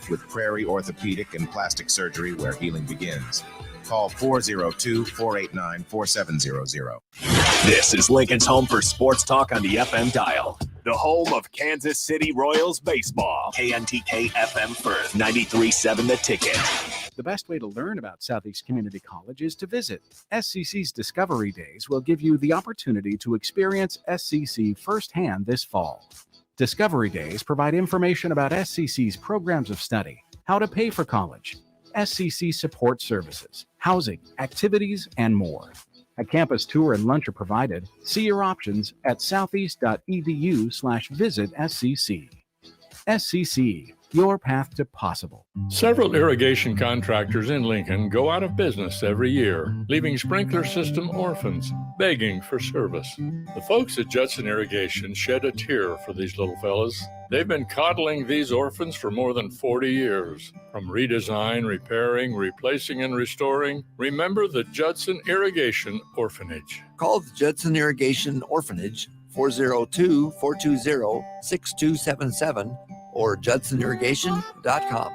with Prairie Orthopedic and Plastic Surgery, where healing begins. Call 402-489-4700. This is Lincoln's home for sports talk on the FM dial. The home of Kansas City Royals baseball. KNTK FM Firth, 93.7 The Ticket. The best way to learn about Southeast Community College is to visit. SCC's Discovery Days will give you the opportunity to experience SCC firsthand this fall. Discovery Days provide information about SCC's programs of study, how to pay for college, SCC support services, housing, activities, and more. A campus tour and lunch are provided. See your options at southeast.edu/visit SCC. SCC, your path to possible. Several irrigation contractors in Lincoln go out of business every year, leaving sprinkler system orphans, begging for service. The folks at Judson Irrigation shed a tear for these little fellas. They've been coddling these orphans for more than 40 years. From redesign, repairing, replacing, and restoring, remember the Judson Irrigation Orphanage. Call the Judson Irrigation Orphanage, 402-420-6277, or judsonirrigation.com.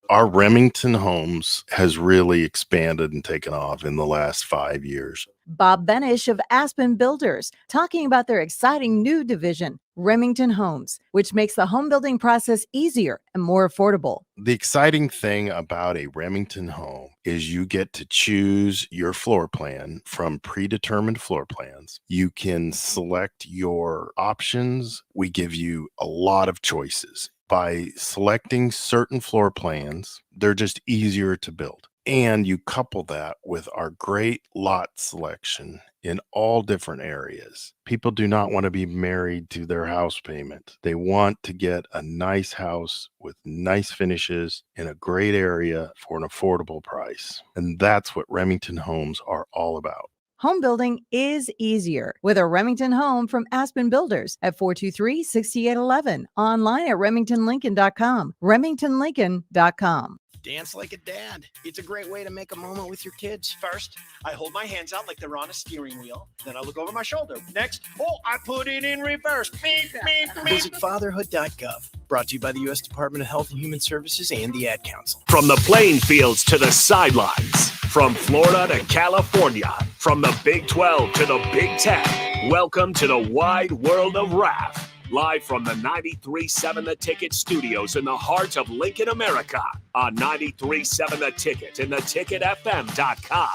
Our Remington Homes has really expanded and taken off in the last 5 years. Bob Benish of Aspen Builders, talking about their exciting new division, Remington Homes, which makes the home building process easier and more affordable. The exciting thing about a Remington home is you get to choose your floor plan from predetermined floor plans. You can select your options. We give you a lot of choices. By selecting certain floor plans, they're just easier to build. And you couple that with our great lot selection in all different areas. People do not want to be married to their house payment. They want to get a nice house with nice finishes in a great area for an affordable price. And that's what Remington Homes are all about. Home building is easier with a Remington home from Aspen Builders at 423-6811. Online at remingtonlincoln.com. remingtonlincoln.com. Dance like a dad. It's a great way to make a moment with your kids. First, I hold my hands out like they're on a steering wheel. Then I look over my shoulder. Next, I put it in reverse. Visit fatherhood.gov. Brought to you by the U.S. Department of Health and Human Services and the Ad Council. From the playing fields to the sidelines, from Florida to California, from the Big 12 to the Big 10, welcome to the wide world of Raff. Live from the 93.7 The Ticket studios in the heart of Lincoln, America, on 93.7 The Ticket and theticketfm.com.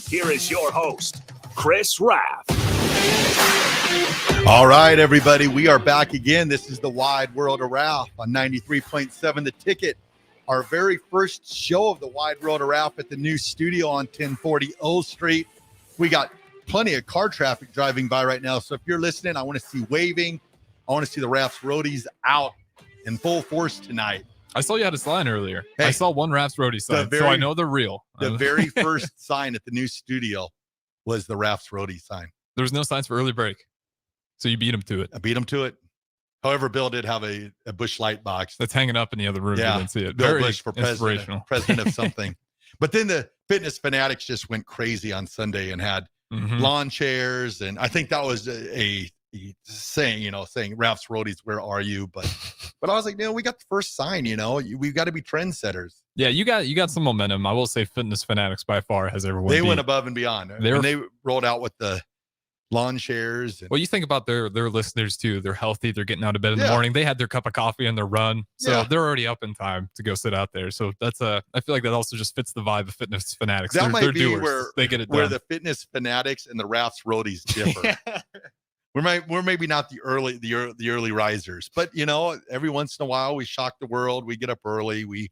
Here is your host, Chris Raff. All right, everybody, we are back again. This is the Wide World of Raff on 93.7 The Ticket. Our very first show of the Wide World of Raff at the new studio on 1040 O Street. We got plenty of car traffic driving by right now. So if you're listening, I want to see waving. I want to see the Raff's Roadies out in full force tonight. I saw you had a sign earlier. Hey, I saw one Raff's Roadie sign, so I know they're real. The very first sign at the new studio was the Raff's Roadie sign. There was no signs for early break, so you beat him to it. I beat him to it. However, Bill did have a Busch Light box. That's hanging up in the other room. Yeah, you didn't see it. Bill Very Busch for president of something. But then the fitness fanatics just went crazy on Sunday and had lawn chairs. And I think that was a saying Raff's Roadies, where are you? But I was like, we got the first sign, we've got to be trendsetters. Yeah, you got some momentum. I will say Fitness Fanatics by far has everyone. They went above and beyond. They rolled out with the lawn chairs. Well, you think about their listeners too. They're healthy. They're getting out of bed in the morning. They had their cup of coffee and their run. So they're already up in time to go sit out there. So that's I feel like that also just fits the vibe of Fitness Fanatics. That might be doers. where they get it done. Where the Fitness Fanatics and the Raff's Roadies differ. We're maybe not the early risers, but every once in a while we shock the world. We get up early. We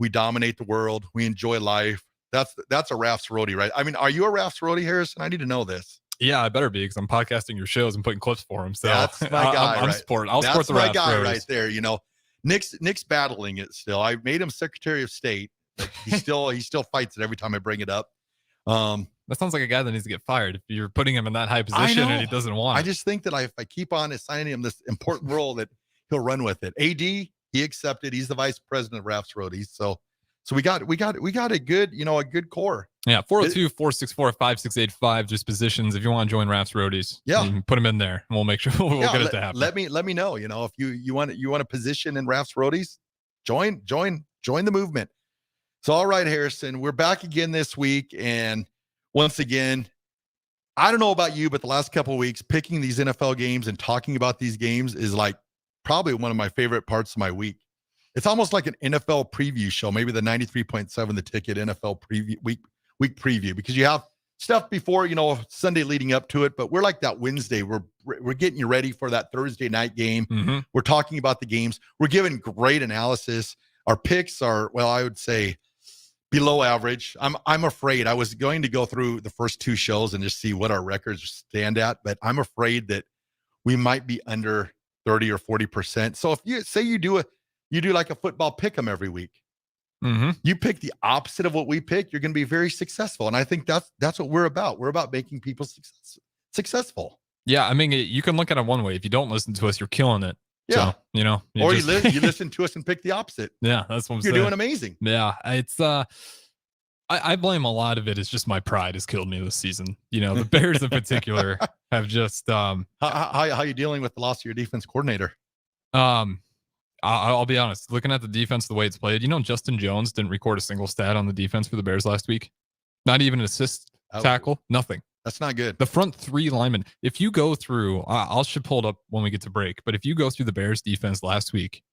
dominate the world. We enjoy life. That's a Raff's Roadie, right? I mean, are you a Raff's Roadie, Harrison? I need to know this. Yeah, I better be, because I'm podcasting your shows and putting clips for them. So that's my guy. I'll support the Raff's my guy Roadies. right there. Nick's battling it still. I made him Secretary of State. But he still fights it every time I bring it up. That sounds like a guy that needs to get fired if you're putting him in that high position and he doesn't want it. I just think that if I keep on assigning him this important role, that he'll run with it. AD, he accepted. He's the vice president of Raff's Roadies. So we got a good, a good core. Yeah, 402-464-5685, just positions. If you want to join Raff's Roadies, you can put them in there, and we'll make sure we'll get it to happen. Let me know. If you want a position in Raff's Roadies, Join the movement. So, all right, Harrison, we're back again this week. And once again, I don't know about you, but the last couple of weeks, picking these NFL games and talking about these games is like probably one of my favorite parts of my week. It's almost like an NFL preview show, maybe the 93.7 The Ticket NFL preview week preview, because you have stuff before, Sunday leading up to it, but we're like that Wednesday. We're getting you ready for that Thursday night game. Mm-hmm. We're talking about the games. We're giving great analysis. Our picks are, well, I would say below average. I'm afraid I was going to go through the first two shows and just see what our records stand at, but I'm afraid that we might be under 30 or 40%. So if you say you do like a football pick 'em every week, mm-hmm. you pick the opposite of what we pick, you're going to be very successful. And I think that's what we're about. We're about making people successful. Yeah, I mean, you can look at it one way. If you don't listen to us, you're killing it. Yeah. So, you listen to us and pick the opposite. Yeah, that's what I'm You're saying. doing amazing. Yeah, it's I blame a lot of it. It's just my pride has killed me this season. The Bears in particular have just how you dealing with the loss of your defense coordinator? I'll be honest. Looking at the defense, the way it's played, Justin Jones didn't record a single stat on the defense for the Bears last week. Not even an assist tackle. Nothing. That's not good. The front three linemen. If you go through, should pull it up when we get to break. But if you go through the Bears defense last week,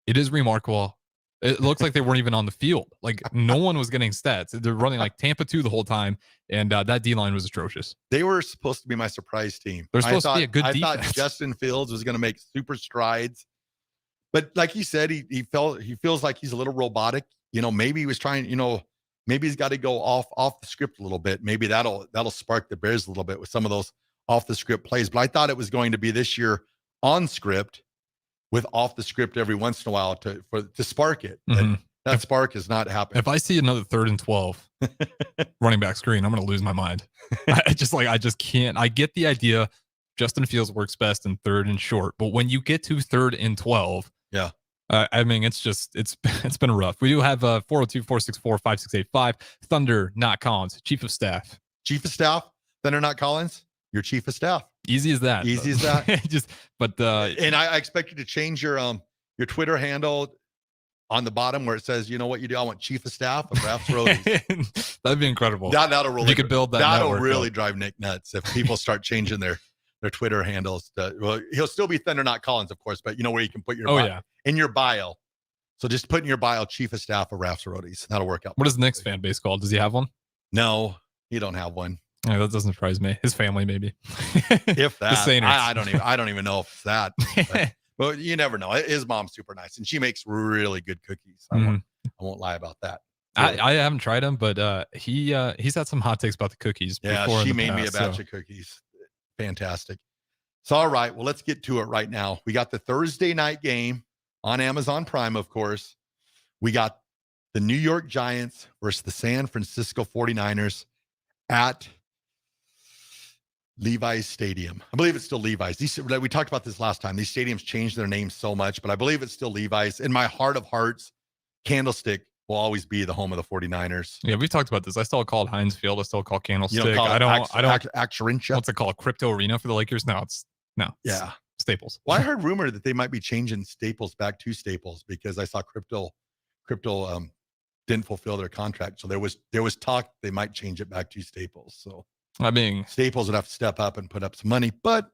it is remarkable. It looks like they weren't even on the field. Like no one was getting stats. They're running like Tampa 2 the whole time, and that D line was atrocious. They were supposed to be my surprise team. They're supposed to be a good defense. I thought Justin Fields was going to make super strides, but like he said, he feels like he's a little robotic. Maybe he was trying. Maybe he's got to go off the script a little bit. Maybe that'll spark the Bears a little bit with some of those off the script plays. But I thought it was going to be this year on script with off the script every once in a while to spark it. Mm-hmm. That spark is not happening. If I see another 3rd and 12 running back screen, I'm going to lose my mind. I just can't. I get the idea. Justin Fields works best in 3rd and short, but when you get to 3rd and 12, yeah. I mean, it's been rough. We do have 402-464-5685. Thunder, not Collins, Chief of Staff. Chief of Staff, Thunder, not Collins. Your Chief of Staff. Easy as that. And I expect you to change your Twitter handle on the bottom where it says, you know what you do? I want Chief of Staff of Raff's Roadies. That'd be incredible. That'll really, you could build that. That'll really drive Nick nuts if people start changing their Twitter handles. He'll still be Thunder, not Collins, of course, but where you can put your in your bio. So just put in your bio, Chief of Staff of Raff's Roadies. That'll work out. What is Nick's fan base called? Does he have one? No, he don't have one. Yeah, that doesn't surprise me. His family, maybe. If that, I don't even know if it's that. But you never know. His mom's super nice, and she makes really good cookies. I won't lie about that. I haven't tried them, but he's had some hot takes about the cookies. Yeah, she made me a batch of cookies. Fantastic. So, all right. Well, let's get to it right now. We got the Thursday night game on Amazon Prime, of course. We got the New York Giants versus the San Francisco 49ers at Levi's Stadium. I believe it's still Levi's. We talked about this last time. These stadiums changed their names so much, but I believe it's still Levi's. In my heart of hearts, Candlestick will always be the home of the 49ers. Yeah, we've talked about this. I still call it Heinz Field. I still call it Candlestick. You don't call it I don't. Accenture. What's it called? Crypto Arena for the Lakers? No. Staples. Well, I heard rumor that they might be changing Staples back to Staples because I saw Crypto didn't fulfill their contract. So there was talk they might change it back to Staples. So I mean, Staples would have to step up and put up some money, but at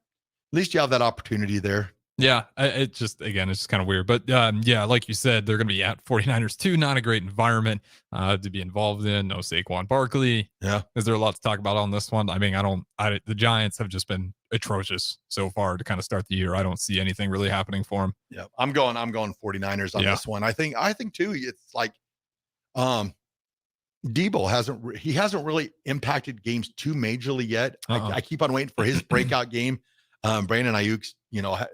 least you have that opportunity there. Yeah, it's just kind of weird. But yeah, like you said, they're going to be at 49ers too. Not a great environment to be involved in. No Saquon Barkley. Yeah. Is there a lot to talk about on this one? I mean, the Giants have just been atrocious so far to kind of start the year. I don't see anything really happening for them. Yeah, I'm going 49ers on this one. I think too, it's like Debo hasn't really impacted games too majorly yet. I keep on waiting for his breakout game. Brandon Ayuk's,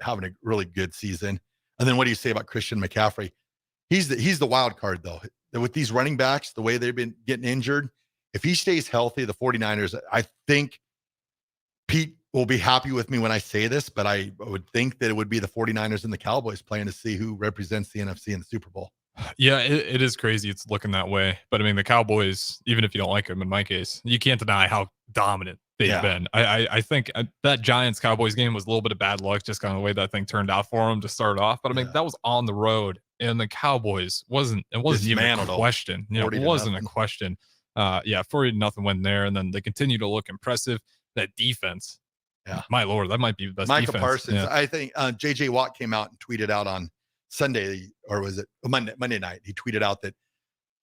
having a really good season. And then what do you say about Christian McCaffrey? He's the wild card though. With these running backs, the way they've been getting injured, if he stays healthy, the 49ers, I think Pete will be happy with me when I say this, but I would think that it would be the 49ers and the Cowboys playing to see who represents the NFC in the Super Bowl. Yeah, it is crazy. It's looking that way. But I mean, the Cowboys, even if you don't like them, in my case, you can't deny how dominant they've been. I think that Giants Cowboys game was a little bit of bad luck, just kind of the way that thing turned out for them to start off. But I mean, that was on the road and the Cowboys wasn't even a Dismantled them. question. You know, it 40-0. wasn't a question. 40-0 win there, and then they continue to look impressive. That defense, my lord, that might be the best Micah defense. Parsons. Yeah. I think JJ Watt came out and tweeted out on Sunday, or was it Monday night? He tweeted out that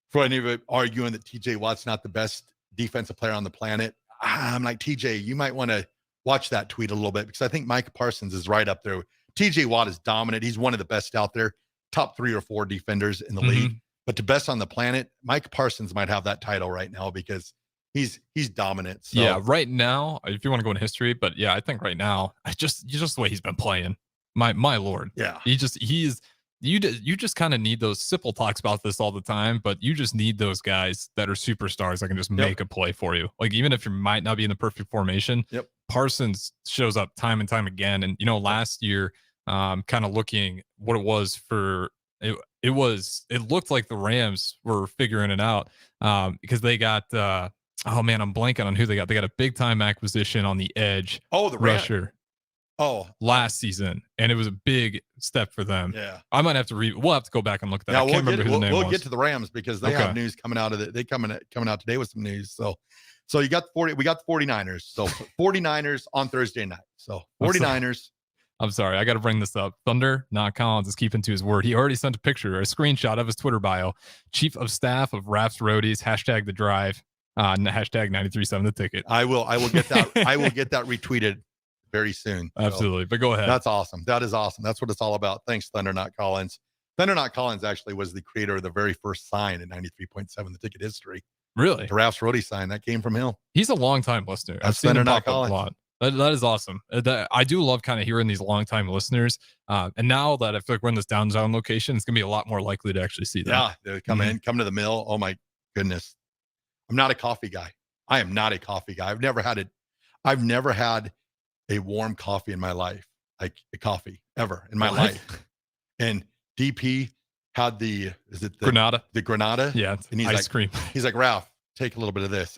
for any of it arguing that TJ Watt's not the best defensive player on the planet. I'm like, TJ, you might want to watch that tweet a little bit, because I think Micah Parsons is right up there. TJ Watt is dominant. He's one of the best out there, top 3 or 4 defenders in the league. But the best on the planet, Micah Parsons might have that title right now because he's dominant. So. Yeah, right now, if you want to go in history, but yeah, I think right now, just the way he's been playing, my lord. Yeah, you just kind of need those. Sipple talks about this all the time, but you just need those guys that are superstars that can just make a play for you. Like, even if you might not be in the perfect formation, Parsons shows up time and time again. And last year, kind of looking what it was for it looked like the Rams were figuring it out because they got I'm blanking on who they got. They got a big time acquisition on the edge. Oh, the rusher. Last season, and it was a big step for them. Yeah, I might have to we'll have to go back and look at that. I can't remember who the name was. We'll get to the Rams because they have news coming out of it. They coming out today with some news. So you got we got the 49ers. So 49ers on Thursday night. So 49ers. I'm sorry, I got to bring this up. Thunder, not Collins, is keeping to his word. He already sent a screenshot of his Twitter bio. Chief of Staff of Raff's Roadies, # The Drive, hashtag 93.7 The Ticket. I will get that. I will get that retweeted very soon. Absolutely. But go ahead. That's awesome. That is awesome. That's what it's all about. Thanks, Thunder Not Collins. Thunder Not Collins actually was the creator of the very first sign in 93.7 The Ticket history. Really? The Raff's Roadie sign that came from him. He's a long-time listener. I've seen him pop up a lot. That is awesome. I do love kind of hearing these long-time listeners. And now that I feel like we're in this downtown location, it's going to be a lot more likely to actually see them. Yeah, they come to the mill. Oh my goodness. I'm not a coffee guy. I am not a coffee guy. I've never had a warm coffee in my life, like a coffee ever in my life. And DP had the Granada? The Granada. Yeah. And he's ice cream. He's like, Raff, take a little bit of this.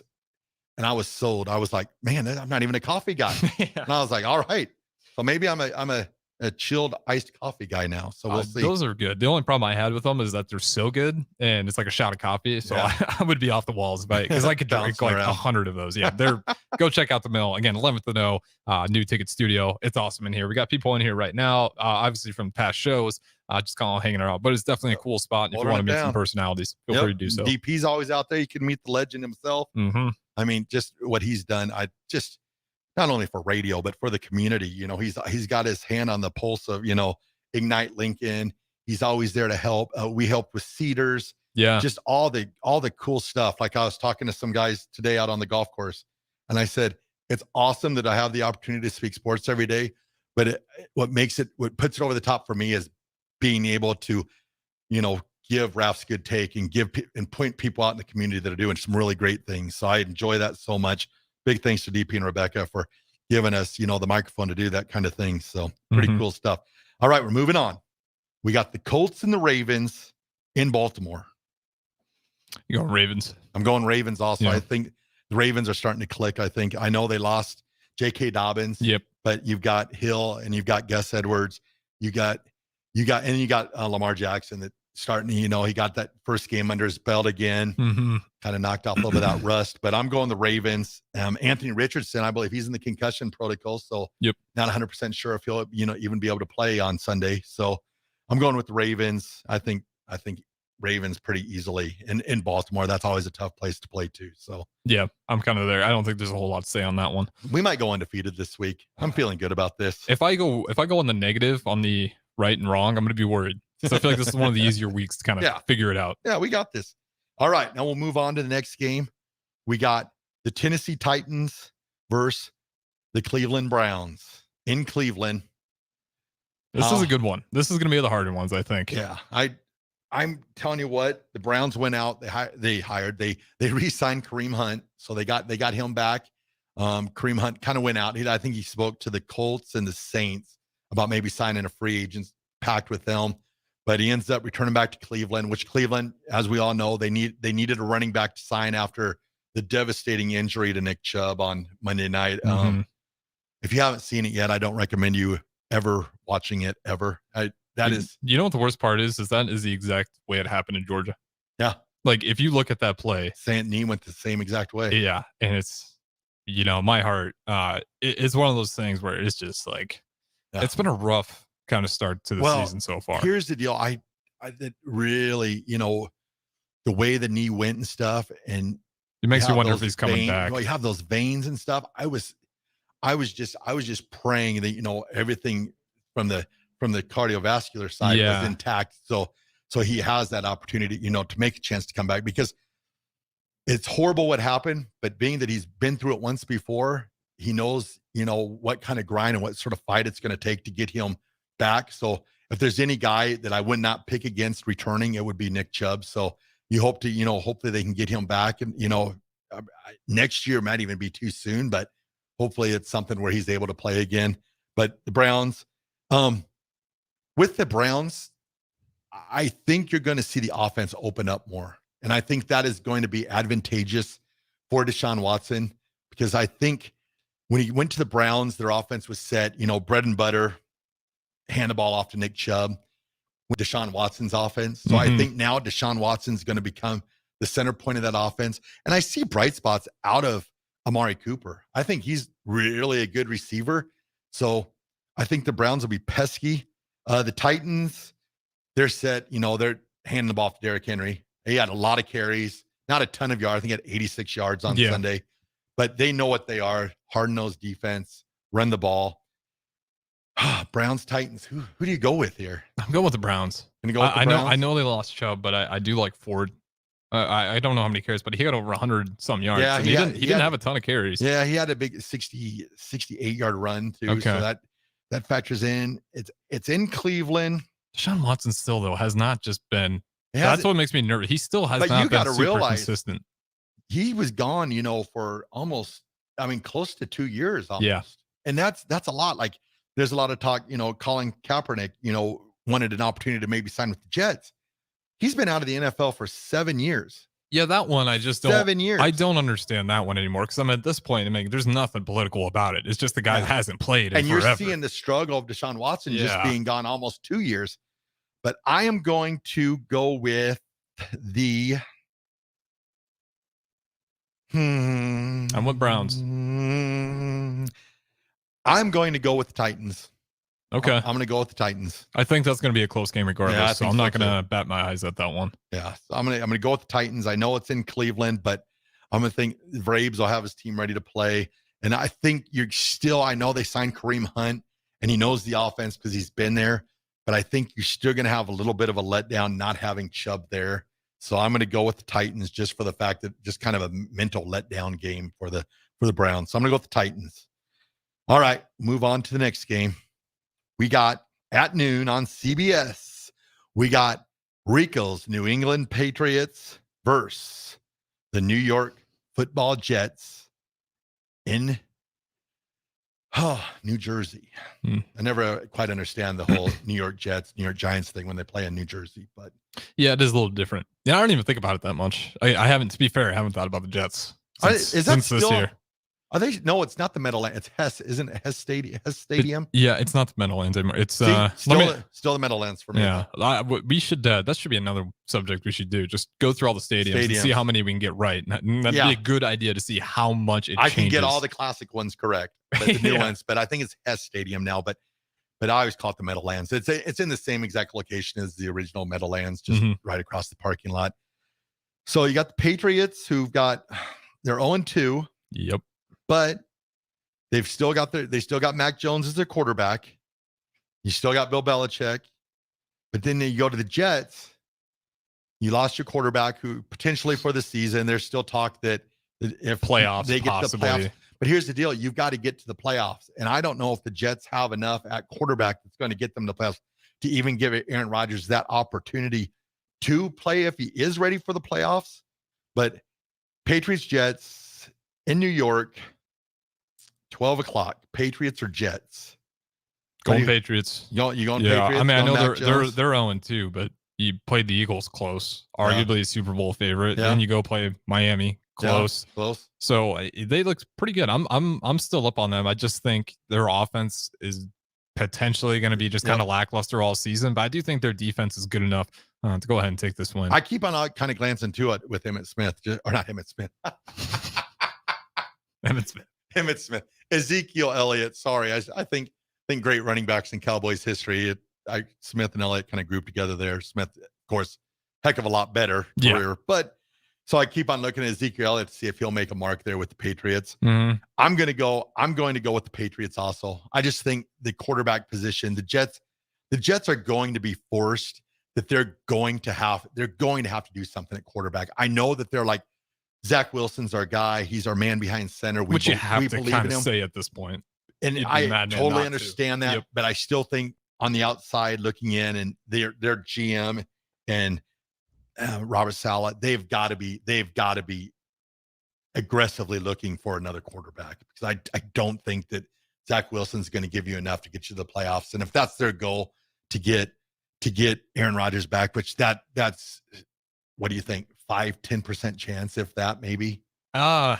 And I was sold. I was like, man, I'm not even a coffee guy. And I was like, all right. So maybe I'm a chilled iced coffee guy now. So we'll see. Those are good. The only problem I had with them is that they're so good and it's like a shot of coffee. So I would be off the walls because I could drink like 100 of those. Yeah. Go check out the mill. Again, 11th to know, new ticket studio. It's awesome in here. We got people in here right now, obviously from past shows, just kind of hanging around, but it's definitely a cool spot. And if you want to meet some personalities, feel free to do so. DP's always out there. You can meet the legend himself. Mm-hmm. I mean, just what he's done. Not only for radio, but for the community. He's got his hand on the pulse of, Ignite Lincoln. He's always there to help. We help with Cedars. Yeah. Just all the cool stuff. Like I was talking to some guys today out on the golf course, and I said, it's awesome that I have the opportunity to speak sports every day. But what puts it over the top for me is being able to, give Raff's good take and point people out in the community that are doing some really great things. So I enjoy that so much. Big thanks to DP and Rebecca for giving us, the microphone to do that kind of thing. So pretty cool stuff. All right, we're moving on. We got the Colts and the Ravens in Baltimore. You going Ravens? I'm going Ravens also. Yeah. I think the Ravens are starting to click. I know they lost J.K. Dobbins. Yep. But you've got Hill and you've got Gus Edwards. You got Lamar Jackson that starting, he got that first game under his belt again, kind of knocked off a little bit of that rust, but I'm going the Ravens. Anthony Richardson, I believe he's in the concussion protocol. So not 100% sure if he'll, even be able to play on Sunday. So I'm going with the Ravens. I think Ravens pretty easily in Baltimore. That's always a tough place to play too. So yeah, I'm kind of there. I don't think there's a whole lot to say on that one. We might go undefeated this week. I'm feeling good about this. If I go on the negative on the right and wrong, I'm going to be worried. So I feel like this is one of the easier weeks to kind of figure it out. Yeah, we got this. All right, now we'll move on to the next game. We got the Tennessee Titans versus the Cleveland Browns in Cleveland. This is a good one. This is going to be the harder ones, I think. Yeah, I'm telling you what, the Browns went out. They re-signed Kareem Hunt, so they got him back. Kareem Hunt kind of went out. I think he spoke to the Colts and the Saints about maybe signing a free agent pact with them. But he ends up returning back to Cleveland, which Cleveland, as we all know, they needed a running back to sign after the devastating injury to Nick Chubb on Monday night. If you haven't seen it yet, I don't recommend you ever watching it ever. that is, you know what the worst part is that is the exact way it happened in Georgia. yeah. Like if you look at that play, Saint Nee went the same exact way. yeah, and it's, my heart, it's one of those things where it's just like, Yeah. it's been a rough kind of start to the season so far. Here's the deal. I that really, the way the knee went and stuff, and It makes you wonder if those he's coming veins, back. you have those veins and stuff. I was just praying that everything from the cardiovascular side was intact. So he has that opportunity, to make a chance to come back, because it's horrible what happened, but being that he's been through it once before, he knows, what kind of grind and what sort of fight it's going to take to get him back. So if there's any guy that I would not pick against returning, it would be Nick Chubb. So you hope to, hopefully they can get him back, and, next year might even be too soon, but hopefully it's something where he's able to play again. But the Browns, with the Browns, I think you're going to see the offense open up more. And I think that is going to be advantageous for Deshaun Watson, because I think when he went to the Browns, their offense was set, bread and butter, hand the ball off to Nick Chubb with Deshaun Watson's offense. So I think now Deshaun Watson's going to become the center point of that offense. And I see bright spots out of Amari Cooper. I think he's really a good receiver. So I think the Browns will be pesky. The Titans, they're set, they're handing the ball to Derrick Henry. He had a lot of carries, not a ton of yards. I think he had 86 yards on Sunday, but they know what they are. Hard-nosed defense, run the ball. Browns, Titans. Who do you go with here? I'm going with the Browns. Gonna go with the Browns? I know they lost Chubb, but I do like Ford. I don't know how many carries, but he got over 100 some yards. Yeah, he didn't have a ton of carries. Yeah, he had a big 68-yard run too. Okay. So that factors in. It's in Cleveland. Deshaun Watson still though has not just been. That's what makes me nervous. He still has not been super consistent. He was gone, for almost, close to 2 years almost. Yeah. And that's a lot. Like there's a lot of talk, Colin Kaepernick, wanted an opportunity to maybe sign with the Jets. He's been out of the NFL for 7 years. Yeah, that one I just don't. 7 years. I don't understand that one anymore, because I'm at this point. There's nothing political about it. It's just the guy that hasn't played. And forever. You're seeing the struggle of Deshaun Watson just being gone almost 2 years. But I am going to go with the. I'm with Browns. I'm going to go with the Titans. Okay. I'm going to go with the Titans. I think that's going to be a close game regardless. Yeah, so I'm not going to bat my eyes at that one. Yeah. So I'm going to go with the Titans. I know it's in Cleveland, but I'm going to think Vrabes will have his team ready to play. And I think I know they signed Kareem Hunt and he knows the offense because he's been there, but I think you're still going to have a little bit of a letdown not having Chubb there. So I'm going to go with the Titans just for the fact that just kind of a mental letdown game for the Browns. So I'm going to go with the Titans. All right, move on to the next game. We got at noon on CBS, we got Rico's New England Patriots versus the New York Football Jets in New Jersey. I never quite understand the whole New York Jets, New York Giants thing when they play in New Jersey, but yeah, it is a little different. Yeah, I don't even think about it that much. I haven't, to be fair, I haven't thought about the Jets since this year. Are they? No, it's not the Meadowlands. It's Hess, isn't it? Hess Stadium. It's not the Meadowlands anymore. It's still the Meadowlands for me. Yeah, we should. That should be another subject we should do. Just go through all the stadiums. And see how many we can get right. That'd be a good idea to see how much it changes. I can get all the classic ones correct, but the new ones. But I think it's Hess Stadium now. But I always call it the Meadowlands. It's in the same exact location as the original Meadowlands, just right across the parking lot. So you got the Patriots they're 0-2. Yep. But they still got Mac Jones as their quarterback. You still got Bill Belichick. But then you go to the Jets. You lost your quarterback who potentially for the season, there's still talk that if playoffs, they get possibly. to the playoffs. But here's the deal. You've got to get to the playoffs. And I don't know if the Jets have enough at quarterback that's going to get them to the playoffs to even give Aaron Rodgers that opportunity to play if he is ready for the playoffs. But Patriots, Jets in New York, 12 o'clock, Patriots or Jets? Going Patriots. You going Patriots? I mean, I know they're 0-2, but you played the Eagles close, arguably a Super Bowl favorite. Yeah. Then you go play Miami close. Yeah, close. So they look pretty good. I'm still up on them. I just think their offense is potentially going to be just kind of lackluster all season, but I do think their defense is good enough to go ahead and take this win. I keep on kind of glancing to it with Emmitt Smith, or not Emmitt Smith. Emmitt Smith. Ezekiel Elliott. Sorry. I think great running backs in Cowboys history. Smith and Elliott kind of grouped together there. Smith, of course, heck of a lot better career. But so I keep on looking at Ezekiel Elliott to see if he'll make a mark there with the Patriots. Mm-hmm. I'm going to go with the Patriots also. I just think the quarterback position, the Jets are going to be forced that they're going to have to do something at quarterback. I know that they're like, Zach Wilson's our guy. He's our man behind center. Which you have to kind of say at this point. And I totally understand that, but I still think on the outside looking in, and their GM and Robert Saleh, they've got to be aggressively looking for another quarterback, because I don't think that Zach Wilson's going to give you enough to get you to the playoffs. And if that's their goal to get Aaron Rodgers back, which that's what do you think? 5-10% chance, if that, maybe. The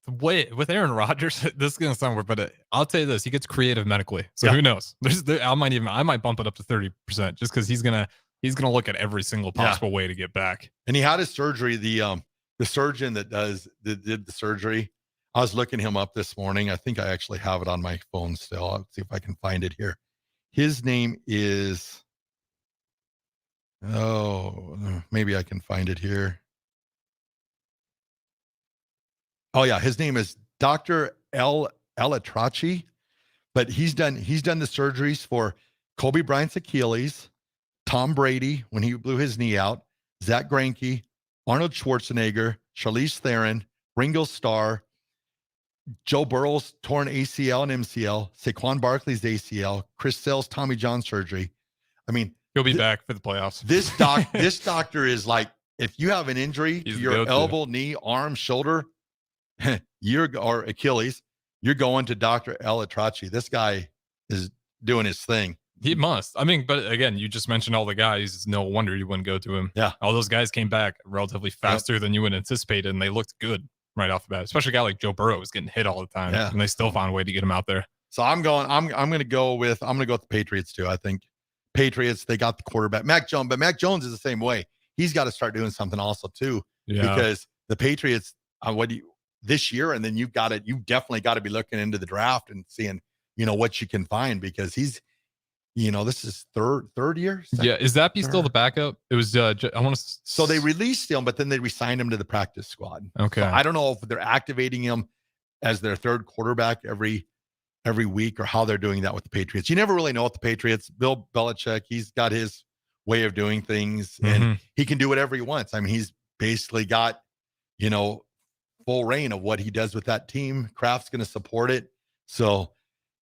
way with Aaron Rodgers, this is gonna sound weird, but I'll tell you this: he gets creative medically. So who knows? I might bump it up to 30% just because he's gonna look at every single possible way to get back. And he had his surgery. The surgeon that did the surgery, I was looking him up this morning. I think I actually have it on my phone still. I'll see if I can find it here. His name is. Oh, maybe I can find it here. Oh yeah, his name is Dr. Elatrachi, but he's done the surgeries for Kobe Bryant's Achilles, Tom Brady when he blew his knee out, Zach Greinke, Arnold Schwarzenegger, Charlize Theron, Ringo Starr, Joe Burrow's torn ACL and MCL, Saquon Barkley's ACL, Chris Sale's Tommy John surgery. I mean, he'll be back for the playoffs. This doctor is like, if you have an injury to your elbow, knee, arm, shoulder, or Achilles, you're going to Dr. Elatrachi. This guy is doing his thing. He must. I mean, but again, you just mentioned all the guys. No wonder you wouldn't go to him. Yeah. All those guys came back relatively faster than you would anticipate, and they looked good right off the bat. Especially a guy like Joe Burrow was getting hit all the time, and they still found a way to get him out there. So I'm going to go with the Patriots too. I think Patriots, they got the quarterback, Mac Jones, but Mac Jones is the same way. He's got to start doing something also too, because the Patriots, this year, and then you definitely got to be looking into the draft and seeing, what you can find, because he's, this is third year. Is Zappe still the backup? It was, So they released him, but then they re-signed him to the practice squad. Okay. So I don't know if they're activating him as their third quarterback every week, or how they're doing that with the Patriots. You never really know with the Patriots. Bill Belichick, he's got his way of doing things, and he can do whatever he wants. I mean, he's basically got, full reign of what he does with that team. Kraft's going to support it. So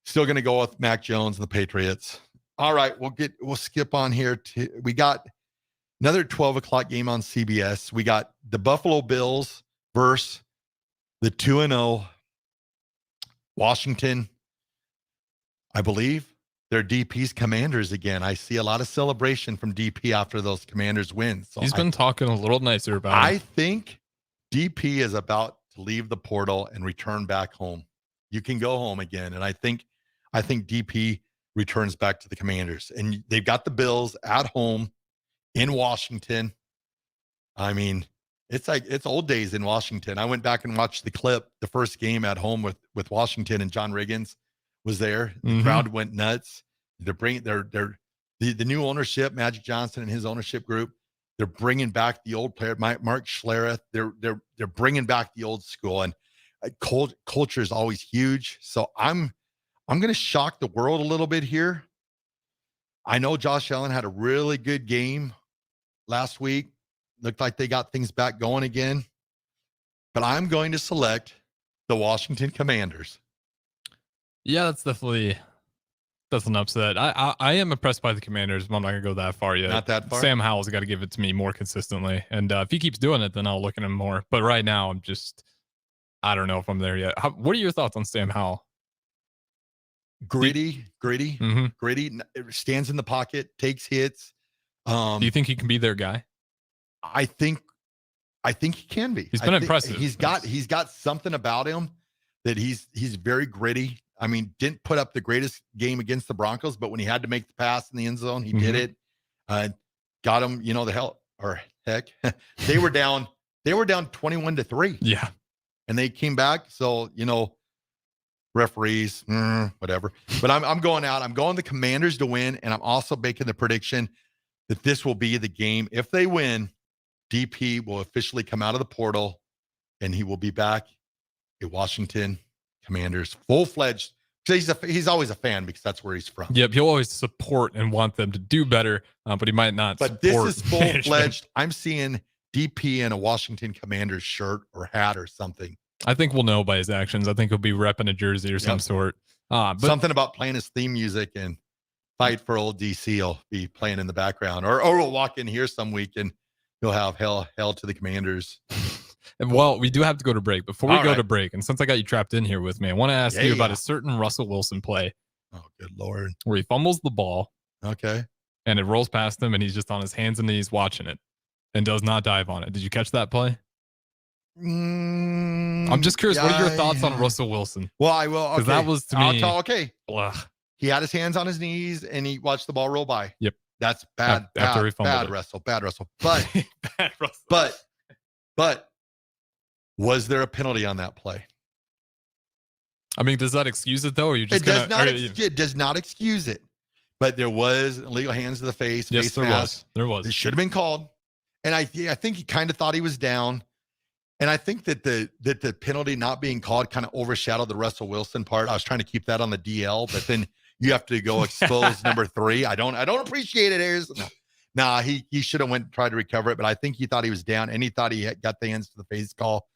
still going to go with Mac Jones and the Patriots. All right. We'll skip on here. We got another 12 o'clock game on CBS. We got the Buffalo Bills versus the 2-0 Washington, I believe. They're DP's Commanders again. I see a lot of celebration from DP after those Commanders wins. So he's been talking a little nicer about it. I think DP is about to leave the portal and return back home. You can go home again. And I think DP returns back to the Commanders. And they've got the Bills at home in Washington. I mean, it's old days in Washington. I went back and watched the clip, the first game at home with Washington, and John Riggins was there. The crowd went nuts. The new ownership, Magic Johnson and his ownership group, they're bringing back the old player, Mark Schlereth. They're bringing back the old school, and culture is always huge. So I'm going to shock the world a little bit here. I know Josh Allen had a really good game last week. Looked like they got things back going again, but I'm going to select the Washington Commanders. Yeah, that's an upset. I am impressed by the Commanders, but I'm not going to go that far yet. Not that far? Sam Howell's got to give it to me more consistently. And if he keeps doing it, then I'll look at him more. But right now, I don't know if I'm there yet. What are your thoughts on Sam Howell? Gritty, stands in the pocket, takes hits. Do you think he can be their guy? I think he can be. He's been impressive. He's got something about him that he's very gritty. I mean, didn't put up the greatest game against the Broncos, but when he had to make the pass in the end zone, he did it. Got him, heck, they were down 21-3. Yeah. And they came back. So, referees, whatever. But I'm going out. I'm going the Commanders to win. And I'm also making the prediction that this will be the game. If they win, DP will officially come out of the portal and he will be back at Washington Commanders, full-fledged. He's always a fan because that's where he's from. Yep, he'll always support and want them to do better, but he might not. But this is full-fledged. I'm seeing DP in a Washington Commanders shirt or hat or something. I think we'll know by his actions. I think he'll be repping a jersey or some sort. But something about playing his theme music and Fight for Old DC will be playing in the background. Or we'll walk in here some week and he'll have hell to the Commanders. Well, we do have to go to break. Before we go to break, and since I got you trapped in here with me, I want to ask you about a certain Russell Wilson play. Oh, good Lord. Where he fumbles the ball. Okay. And it rolls past him, and he's just on his hands and knees watching it and does not dive on it. Did you catch that play? I'm just curious. What are your thoughts on Russell Wilson? Well, I will. Okay. Because that was, to me. Blah. He had his hands on his knees, and he watched the ball roll by. Yep. That's bad. After he fumbled bad, it. Russell. Bad, Russell. But, bad Russell. But was there a penalty on that play? I mean, does that excuse it though? Or you just it does not excuse it. But there was illegal hands to the face. Yes, face there mask. was. There was. It should have been called. And I think he kind of thought he was down. And I think that the penalty not being called kind of overshadowed the Russell Wilson part. I was trying to keep that on the DL, but then you have to go expose number 3. I don't appreciate it, Ayers. Nah, he should have went and tried to recover it, but I think he thought he was down and he thought he had got the hands to the face call.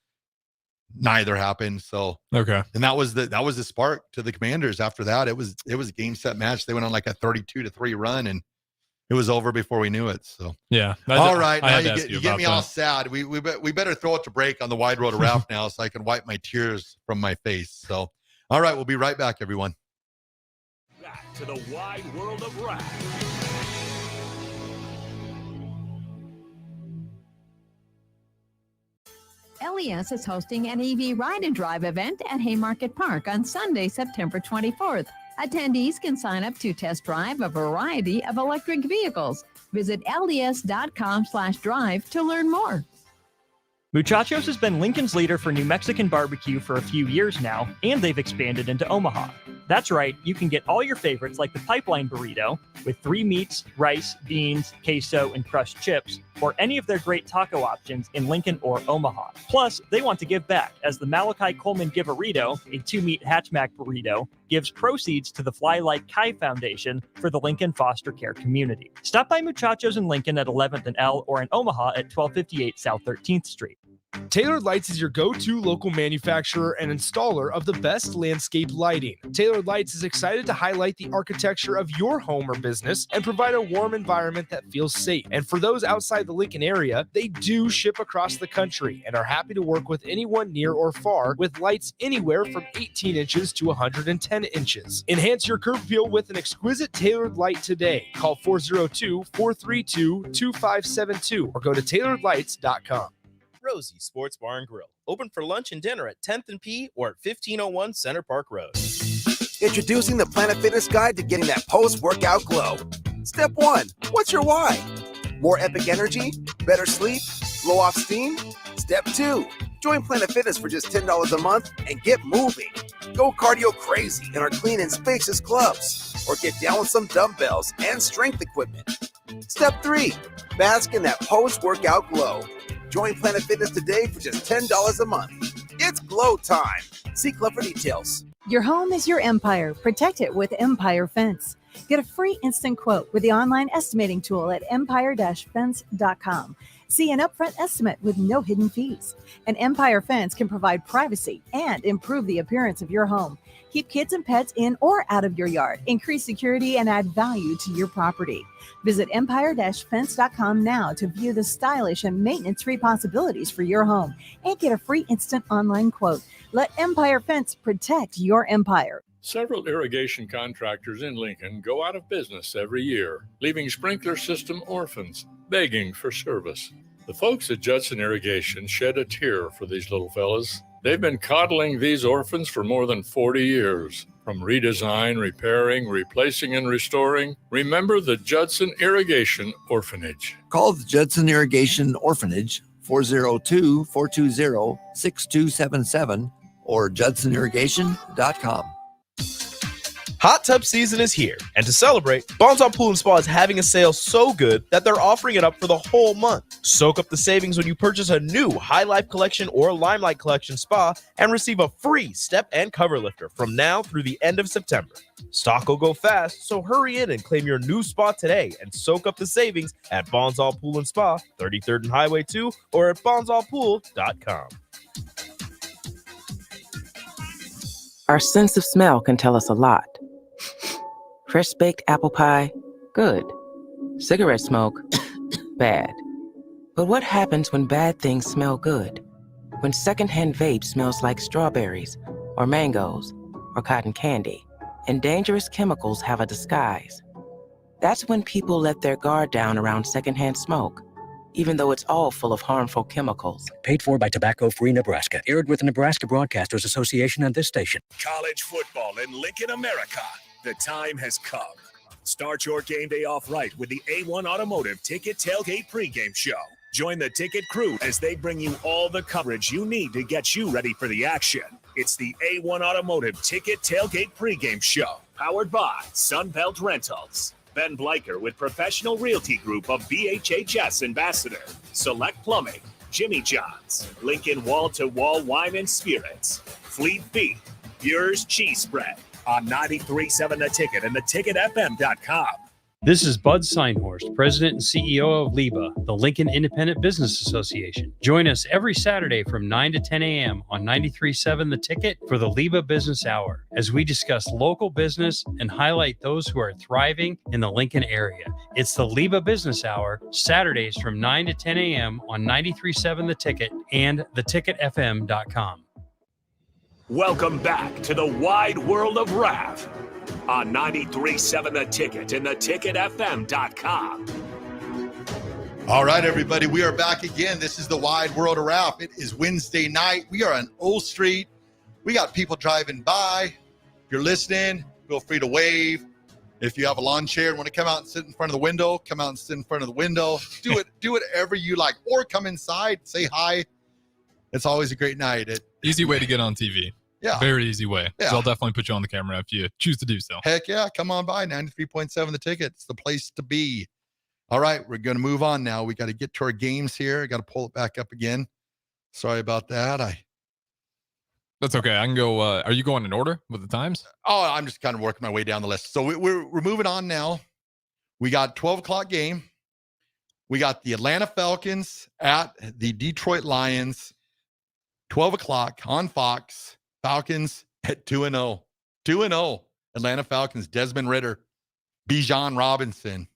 Neither happened. So okay. And that was the spark to the Commanders. After that, it was a game set match. They went on like a 32-3 run and it was over before we knew it. So yeah. All right. Now you get me all sad. We better throw it to break on the wide road of Raff now so I can wipe my tears from my face. So all right, we'll be right back, everyone. Back to the wide world of Raff. LES is hosting an EV Ride and Drive event at Haymarket Park on Sunday, September 24th. Attendees can sign up to test drive a variety of electric vehicles. Visit les.com/drive to learn more. Muchachos has been Lincoln's leader for New Mexican barbecue for a few years now, and they've expanded into Omaha. That's right, you can get all your favorites like the pipeline burrito with 3 meats, rice, beans, queso, and crushed chips, or any of their great taco options in Lincoln or Omaha. Plus, they want to give back, as the Malachi Coleman Give-A-Rito, a 2-meat hatchback burrito, gives proceeds to the Fly Like Kai Foundation for the Lincoln foster care community. Stop by Muchachos in Lincoln at 11th and L or in Omaha at 1258 South 13th Street. Tailored Lights is your go-to local manufacturer and installer of the best landscape lighting. Tailored Lights is excited to highlight the architecture of your home or business and provide a warm environment that feels safe. And for those outside the Lincoln area, they do ship across the country and are happy to work with anyone near or far with lights anywhere from 18 inches to 110 inches. Enhance your curb appeal with an exquisite tailored light today. Call 402-432-2572 or go to tailoredlights.com. Rosie Sports Bar and Grill. Open for lunch and dinner at 10th and P or at 1501 Center Park Road. Introducing the Planet Fitness Guide to getting that post-workout glow. Step 1. What's your why? More epic energy? Better sleep? Blow off steam? Step 2. Join Planet Fitness for just $10 a month and get moving. Go cardio crazy in our clean and spacious clubs. Or get down with some dumbbells and strength equipment. Step 3. Bask in that post-workout glow. Join Planet Fitness today for just $10 a month. It's glow time. See Club for details. Your home is your empire. Protect it with Empire Fence. Get a free instant quote with the online estimating tool at empire-fence.com. See an upfront estimate with no hidden fees. An Empire Fence can provide privacy and improve the appearance of your home. Keep kids and pets in or out of your yard. Increase security and add value to your property. Visit empire-fence.com now to view the stylish and maintenance-free possibilities for your home and get a free instant online quote. Let Empire Fence protect your empire. Several irrigation contractors in Lincoln go out of business every year, leaving sprinkler system orphans begging for service. The folks at Judson Irrigation shed a tear for these little fellas. They've been coddling these orphans for more than 40 years. From redesign, repairing, replacing, and restoring, remember the Judson Irrigation Orphanage. Call the Judson Irrigation Orphanage 402-420-6277 or judsonirrigation.com. Hot tub season is here, and to celebrate, Bonzal Pool & Spa is having a sale so good that they're offering it up for the whole month. Soak up the savings when you purchase a new High Life Collection or Limelight Collection spa and receive a free step and cover lifter from now through the end of September. Stock will go fast, so hurry in and claim your new spa today and soak up the savings at Bonzal Pool & Spa, 33rd and Highway 2, or at bonzalpool.com. Our sense of smell can tell us a lot. Fresh baked apple pie, good. Cigarette smoke, bad. But what happens when bad things smell good? When secondhand vape smells like strawberries, or mangoes, or cotton candy, and dangerous chemicals have a disguise? That's when people let their guard down around secondhand smoke, even though it's all full of harmful chemicals. Paid for by Tobacco Free Nebraska. Aired with the Nebraska Broadcasters Association and this station. College football in Lincoln, America. The time has come. Start your game day off right with the A1 Automotive Ticket Tailgate pregame show. Join the ticket crew as they bring you all the coverage you need to get you ready for the action. It's the A1 Automotive Ticket Tailgate pregame show, powered by Sunbelt Rentals. Ben Bleicher with Professional Realty Group of BHHS Ambassador, Select Plumbing, Jimmy John's, Lincoln Wall to Wall Wine and Spirits, Fleet Feet, Bure's Cheese Spread on 93.7 The Ticket and theticketfm.com. This is Bud Seinhorst, President and CEO of LIBA, the Lincoln Independent Business Association. Join us every Saturday from 9 to 10 a.m. on 93.7 The Ticket for the LIBA Business Hour, as we discuss local business and highlight those who are thriving in the Lincoln area. It's the LIBA Business Hour, Saturdays from 9 to 10 a.m. on 93.7 The Ticket and theticketfm.com. Welcome back to the wide world of Raff on 93.7 The Ticket and theticketfm.com. All right, everybody, we are back again. This is the wide world of Raff. It is Wednesday night. We are on O Street. We got people driving by. If you're listening, feel free to wave. If you have a lawn chair and want to come out and sit in front of the window, come out and sit in front of the window. Do whatever you like, or come inside, say hi. It's always a great night. Easy way to get on TV. Yeah. Very easy way. Yeah. So I'll definitely put you on the camera if you choose to do so. Heck yeah. Come on by. 93.7 The Ticket. It's the place to be. All right. We're going to move on now. We got to get to our games here. I got to pull it back up again. Sorry about that. That's okay. I can go. Are you going in order with the times? Oh, I'm just kind of working my way down the list. So we're moving on now. We got 12 o'clock game. We got the Atlanta Falcons at the Detroit Lions. 12 o'clock on Fox. Falcons at 2-0. 2-0. Atlanta Falcons, Desmond Ridder, Bijan Robinson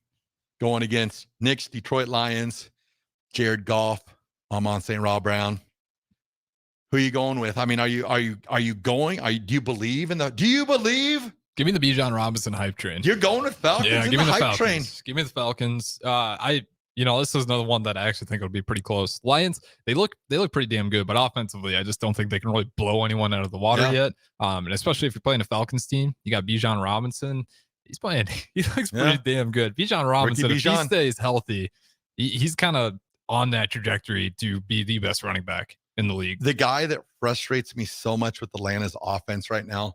going against Knicks, Detroit Lions, Jared Goff, Amon St. Rob Brown. Who are you going with? I mean, are you going? Do you believe in the? Do you believe? Give me the Bijan Robinson hype train. You're going with Falcons? Yeah, give me the hype train. Give me the Falcons. This is another one that I actually think will be pretty close. Lions, they look pretty damn good, but offensively, I just don't think they can really blow anyone out of the water yet. And especially if you're playing a Falcons team, you got Bijan Robinson. He looks pretty damn good. Bijan Robinson, if he stays healthy, he's kind of on that trajectory to be the best running back in the league. The guy that frustrates me so much with Atlanta's offense right now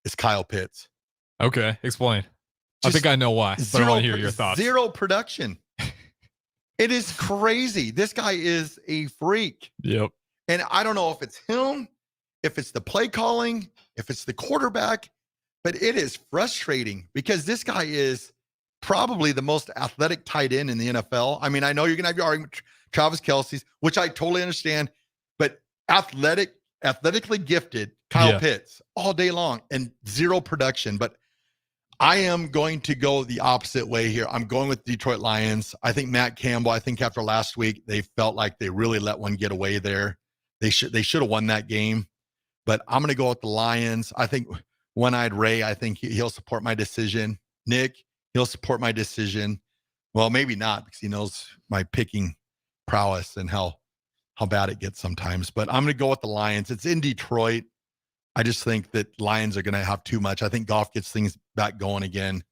is Kyle Pitts. Okay, explain. I think I know why, but I want to hear your thoughts. Zero production. It is crazy. This guy is a freak. Yep. And I don't know if it's him, if it's the play calling, if it's the quarterback, but it is frustrating because this guy is probably the most athletic tight end in the NFL. I mean, I know you're going to have your argument, Travis Kelce's, which I totally understand, but athletically gifted Kyle Pitts all day long and zero production. But I am going to go the opposite way here. I'm going with Detroit Lions. I think Matt Campbell, after last week, they felt like they really let one get away there. They should have won that game. But I'm going to go with the Lions. I think One-Eyed Ray, I think he'll support my decision. Nick, he'll support my decision. Well, maybe not because he knows my picking prowess and how bad it gets sometimes. But I'm going to go with the Lions. It's in Detroit. I just think that Lions are going to have too much. I think Goff gets things back going again.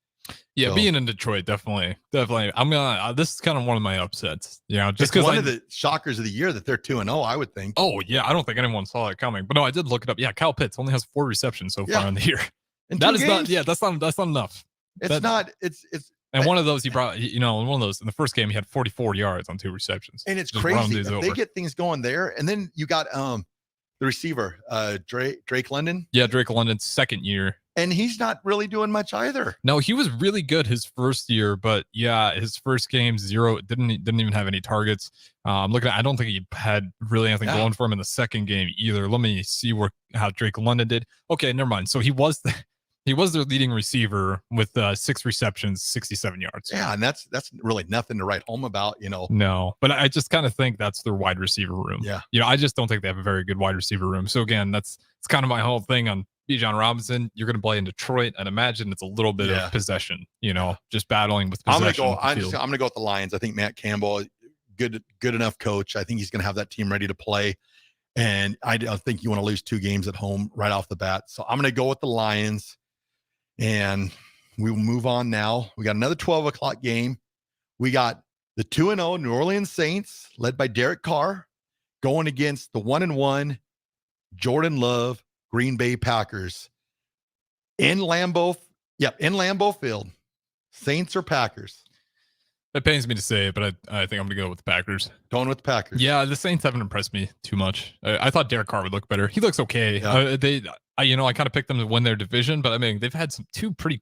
Yeah, So- being in Detroit, definitely. I'm gonna. This is kind of one of my upsets. You know, just It's because one of the shockers of the year that they're 2-0. I would think. Oh yeah, I don't think anyone saw it coming. But no, I did look it up. Yeah, Kyle Pitts only has 4 receptions so far Yeah. in the year. In That 2 is games? not. Yeah, that's not enough. It's That- not. It's. And one of those he brought. You know, in one of those in the first game he had 44 yards on 2 receptions. And it's Just run crazy. dudes If over. they get things going there, and then you got the receiver, Drake London, Yeah, Drake London's second year. and he's not really doing much either. No, he was really good his first year, but yeah, his first game 0 didn't even have any targets. I'm looking at. I don't think he had really anything Yeah. going for him in the second game either. Let me see how Drake London did. Okay, never mind. So he was their leading receiver with 6 receptions, 67 yards. Yeah, and that's really nothing to write home about. No, but I just kind of think that's their wide receiver room. Yeah. You know, I just don't think they have a very good wide receiver room. So again, it's kind of my whole thing on Bijan Robinson. You're going to play in Detroit, and imagine it's a little bit Yeah. of possession. You know, just battling with I'm possession. gonna go. with the field. I'm gonna go with the Lions. I think Matt Campbell, good enough coach. I think he's gonna have that team ready to play, and I don't think you want to lose 2 games at home right off the bat. So I'm gonna go with the Lions, and we will move on now. We got another 12 o'clock game. We got the 2-0 New Orleans Saints, led by Derek Carr, going against the 1-1 Jordan Love Green Bay Packers in Lambeau. Yep, in Lambeau Field. Saints or Packers? It pains me to say it, but I think I'm going to go with the Packers. Going with the Packers. Yeah, the Saints haven't impressed me too much. I thought Derek Carr would look better. He looks okay. Yeah. I kind of picked them to win their division, but I mean, they've had 2 pretty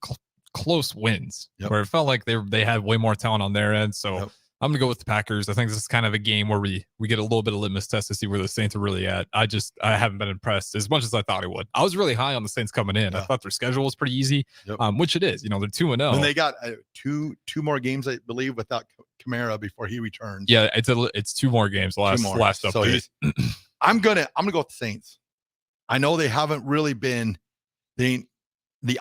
close wins where it felt like they had way more talent on their end. So I'm gonna go with the Packers. I think this is kind of a game where we get a little bit of litmus test to see where the Saints are really at. I haven't been impressed as much as I thought I would. I was really high on the Saints coming in. I thought their schedule was pretty easy, which it is. You know, they're 2-0. And they got two more games, I believe, without Kamara before he returns. Yeah, it's 2 more games. Last So update. I'm gonna go with the Saints. I know they haven't really been the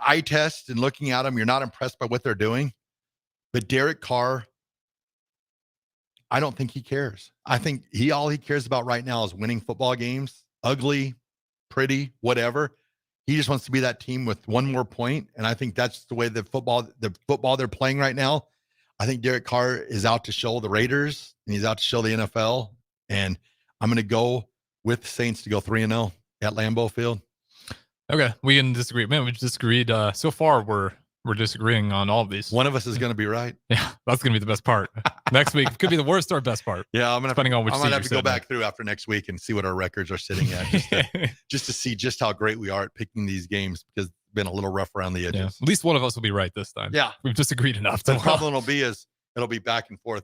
eye test and looking at them. You're not impressed by what they're doing, but Derek Carr, I don't think he cares. I think all he cares about right now is winning football games, ugly, pretty, whatever. He just wants to be that team with 1 more point, and I think that's the way the football they're playing right now. I think Derek Carr is out to show the Raiders, and he's out to show the NFL, and I'm going to go with the Saints to go 3-0 at Lambeau Field. Okay, we can disagree. Man, we disagreed. So far, we're disagreeing on all of these. One of us is going to be right. Yeah, that's going to be the best part. Next week could be the worst or best part. Yeah, I'm going to have to go back through through after next week and see what our records are sitting at, just to see just how great we are at picking these games, because it's been a little rough around the edges. Yeah, at least one of us will be right this time. Yeah, we've disagreed enough. The problem will be is it'll be back and forth,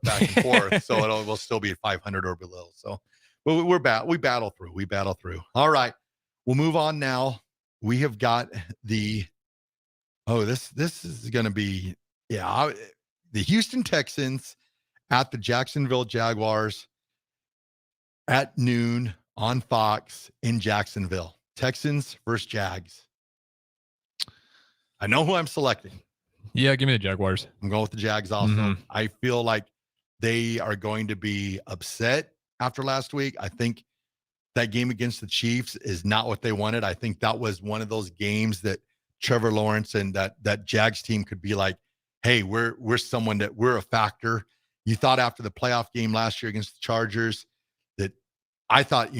so we'll still be 500 or below. So, but we battle through. All right, we'll move on now. We have got this is going to be the Houston Texans at the Jacksonville Jaguars at noon on Fox in Jacksonville. Texans versus Jags. I know who I'm selecting. Yeah, give me the Jaguars. I'm going with the Jags also. Mhm. I feel like they are going to be upset after last week. I think that game against the Chiefs is not what they wanted. I think that was one of those games that Trevor Lawrence and that Jags team could be like, hey, we're someone that we're a factor. You thought after the playoff game last year against the Chargers that I thought,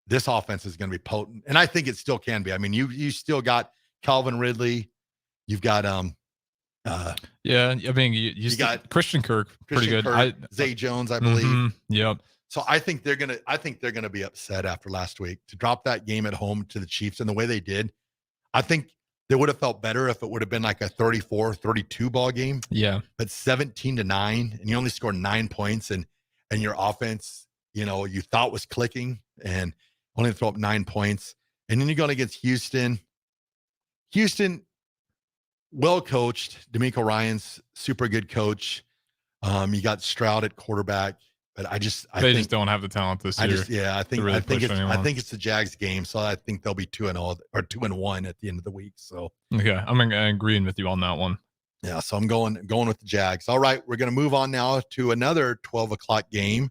this offense is going to be potent. And I think it still can be. I mean, you still got Calvin Ridley. You've got yeah, I mean, you got Christian Kirk, pretty good. Zay Jones, I believe. Mhm, yep. So I think they're gonna be upset after last week to drop that game at home to the Chiefs and the way they did. I think they would have felt better if it would have been like a 34-32 ball game. Yeah. But 17-9, and you only scored 9 points, and your offense, you thought was clicking, and only throw up 9 points. And then you're going against Houston. Houston, well coached. DeMeco Ryans, super good coach. You got Stroud at quarterback, but I think just don't have the talent this year. I think it's the Jags game, so I think they'll be 2-0 or 2-1 at the end of the week. So okay, I'm agreeing with you on that one. Yeah, so I'm going with the Jags. All right, we're going to move on now to another 12 o'clock game.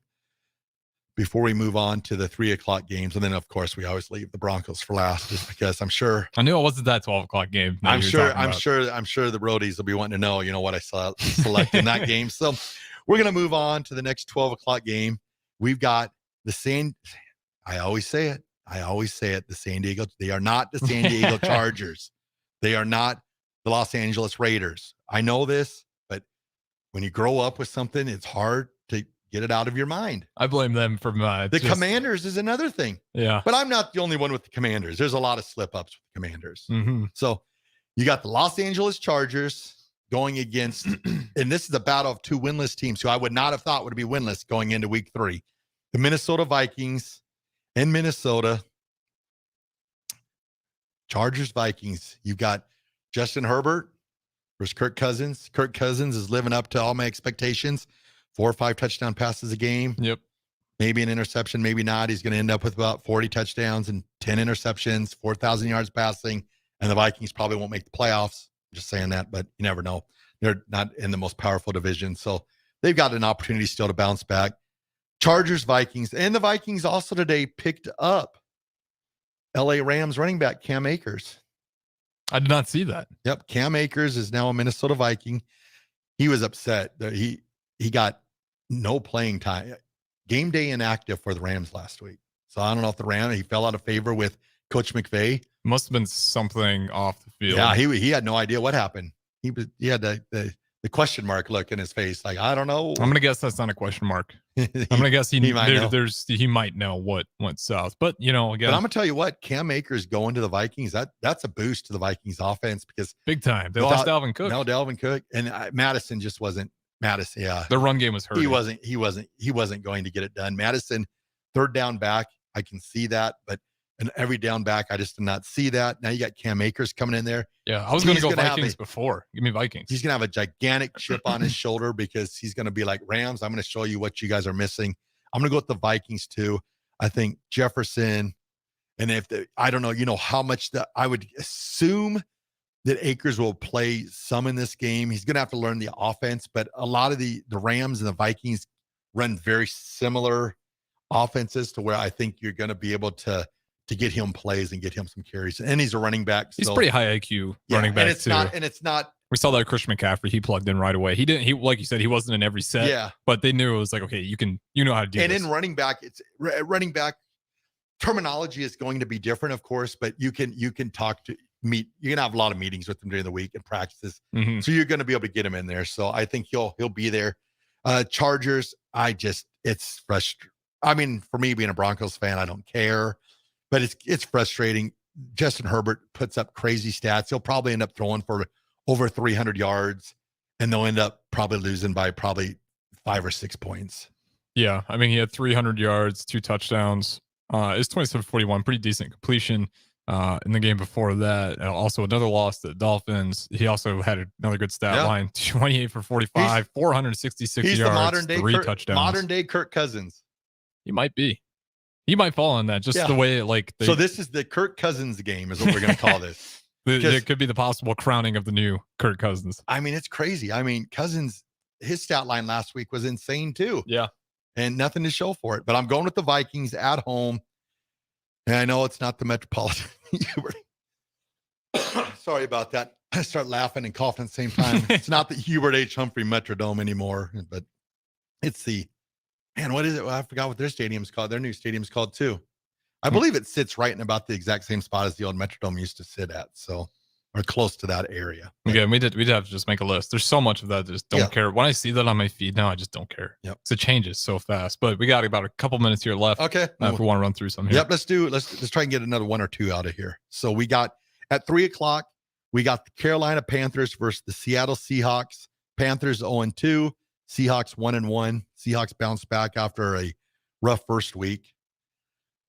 before we move on to the 3 o'clock games. And then, of course, we always leave the Broncos for last, just because I'm sure. I knew it wasn't that 12 o'clock game. I'm sure the Roadies will be wanting to know, what I select in that game. So we're going to move on to the next 12 o'clock game. We've got I always say it, the San Diego. They are not the San Diego Chargers. They are not the Los Angeles Raiders. I know this, but when you grow up with something, it's hard to get it out of your mind. I blame them for the Commanders is another thing. Yeah. But I'm not the only one with the Commanders. There's a lot of slip-ups with the Commanders. Mm-hmm. So you got the Los Angeles Chargers going against, and this is a battle of two winless teams who I would not have thought would be winless going into week 3. The Minnesota Vikings in Minnesota. Chargers, Vikings. You've got Justin Herbert versus Kirk Cousins. Kirk Cousins is living up to all my expectations. 4 or 5 touchdown passes a game. Yep. Maybe an interception, maybe not. He's going to end up with about 40 touchdowns and 10 interceptions, 4,000 yards passing, and the Vikings probably won't make the playoffs. I'm just saying that, but you never know. They're not in the most powerful division, so they've got an opportunity still to bounce back. Chargers, Vikings, and the Vikings also today picked up LA Rams running back Cam Akers. I did not see that. Yep, Cam Akers is now a Minnesota Viking. He was upset that he got no playing time. Game day inactive for the Rams last week. So I don't know if he fell out of favor with Coach McVay. Must have been something off the field. Yeah, he had no idea what happened. He had the question mark look in his face, like, I don't know. I'm gonna guess that's not a question mark. I'm gonna guess he might know what went south. But again, but I'm gonna tell you what, Cam Akers going to the Vikings, that's a boost to the Vikings offense, because big time. They lost Dalvin Cook. No, Dalvin Cook, and Madison just wasn't. Madison, yeah. The run game was hurting. He wasn't going to get it done. Madison, third down back, I can see that, but and every down back, I just did not see that. Now you got Cam Akers coming in there. Yeah, I was going to go Vikings before. Give me Vikings. He's going to have a gigantic chip on his shoulder, because he's going to be like, Rams, I'm going to show you what you guys are missing. I'm going to go with the Vikings too. I think Jefferson, and I don't know, how much that I would assume that Akers will play some in this game. He's going to have to learn the offense, but a lot of the Rams and the Vikings run very similar offenses to where I think you're going to be able to get him plays and get him some carries. And he's a running back. He's pretty high IQ running back and it's not. We saw that with Christian McCaffrey. He plugged in right away. He like you said, he wasn't in every set. Yeah. But they knew it was like, okay, you know how to do this. And in running back terminology is going to be different, of course, but you can you're gonna have a lot of meetings with him during the week and practices. Mm-hmm. So you're gonna be able to get him in there. So I think he'll be there. Chargers, it's frustrating. I mean, for me being a Broncos fan, I don't care, but it's frustrating. Justin Herbert puts up crazy stats. He'll probably end up throwing for over 300 yards, and they'll end up probably losing by probably 5 or 6 points. Yeah, I mean, he had 300 yards, 2 touchdowns. It's 27-41, pretty decent completion. In the game before that, also another loss to the Dolphins. He also had another good stat line: 28 for 45, 466 yards, the touchdowns. Modern day Kirk Cousins. He might be. He might fall on that. Just the way so this is the Kirk Cousins game, is what we're going to call this. It could be the possible crowning of the new Kirk Cousins. I mean, it's crazy. I mean, Cousins, his stat line last week was insane too. Yeah, and nothing to show for it. But I'm going with the Vikings at home. And I know it's not the Metropolitan. Sorry about that. I start laughing and coughing at the same time. It's not the Hubert H. Humphrey Metrodome anymore, but it's what is it? Well, I forgot what their stadium's called. Their new stadium's called too. I believe it sits right in about the exact same spot as the old Metrodome used to sit at. So, or close to that area. Again, we'd have to just make a list. There's so much of that. I just don't care. When I see that on my feed now, I just don't care. Yep. So it changes so fast. But we got about a couple minutes here left. Okay. If we want to run through some here. Yep. Let's try and get another 1 or 2 out of here. So we got at 3:00, we got the Carolina Panthers versus the Seattle Seahawks. Panthers 0-2, Seahawks 1-1. Seahawks bounced back after a rough first week.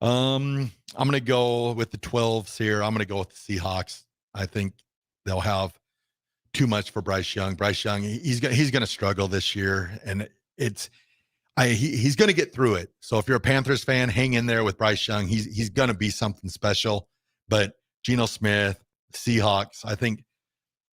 I'm going to go with the 12s here. I'm going to go with the Seahawks. I think they'll have too much for Bryce Young. Bryce Young, he's going to struggle this year, and he's going to get through it. So if you're a Panthers fan, hang in there with Bryce Young. He's going to be something special. But Geno Smith, Seahawks, I think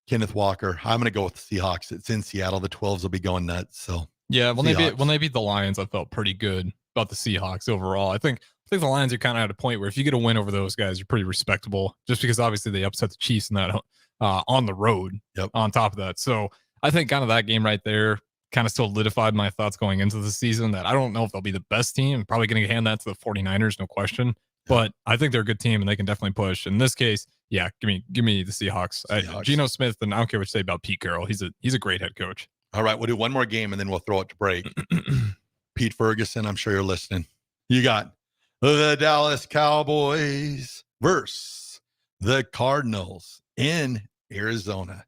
Kenneth Walker. I'm going to go with the Seahawks. It's in Seattle. The 12s will be going nuts. So yeah, when they beat the Lions, I felt pretty good about the Seahawks overall. I think the Lions are kind of at a point where if you get a win over those guys, you're pretty respectable. Just because obviously they upset the Chiefs in that on the road. Yep. On top of that, so I think kind of that game right there kind of solidified my thoughts going into the season that I don't know if they'll be the best team. I'm probably going to hand that to the 49ers, no question. But I think they're a good team and they can definitely push. In this case, yeah, give me the Seahawks. Geno Smith, and I don't care what you say about Pete Carroll. He's a great head coach. All right, we'll do one more game and then we'll throw it to break. Pete Ferguson, I'm sure you're listening. You got the Dallas Cowboys versus the Cardinals in Arizona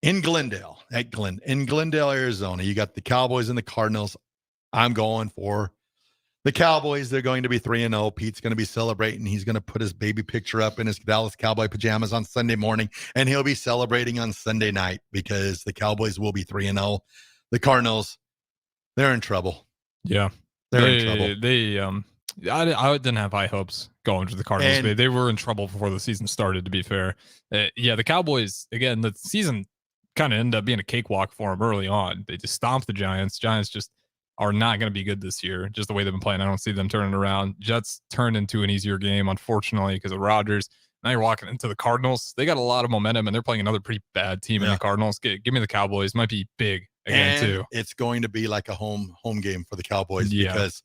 in Glendale, Arizona. You got the Cowboys and the Cardinals. I'm going for the Cowboys. They're going to be 3-0. Pete's going to be celebrating. He's going to put his baby picture up in his Dallas Cowboy pajamas on Sunday morning, and he'll be celebrating on Sunday night because the Cowboys will be 3-0. The Cardinals, they're in trouble. Yeah. They're in trouble. I didn't have high hopes going to the Cardinals. They were in trouble before the season started, to be fair. The Cowboys, again, the season kind of ended up being a cakewalk for them early on. They just stomped the Giants. Giants just are not going to be good this year, just the way they've been playing. I don't see them turning around. Jets turned into an easier game, unfortunately, because of Rodgers. Now you're walking into the Cardinals. They got a lot of momentum, and they're playing another pretty bad team in the Cardinals. Give me the Cowboys. Might be big again, too. It's going to be like a home game for the Cowboys because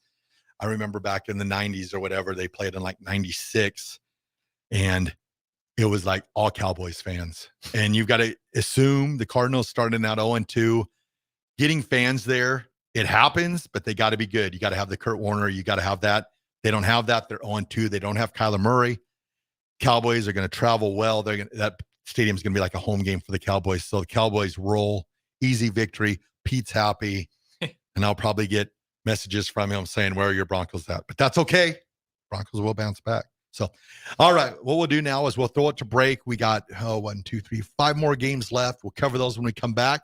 I remember back in the 90s or whatever, they played in like 96, and it was like all Cowboys fans. And you've got to assume the Cardinals starting out 0-2, getting fans there. It happens, but they got to be good. You got to have the Kurt Warner. You got to have that. They don't have that. They're 0-2. They don't have Kyler Murray. Cowboys are going to travel well. That stadium's going to be like a home game for the Cowboys. So the Cowboys roll, easy victory. Pete's happy, and I'll probably get messages from him saying, where are your Broncos at? But that's okay. Broncos will bounce back. So, all right, what we'll do now is we'll throw it to break. We got 5 more games left. We'll cover those when we come back,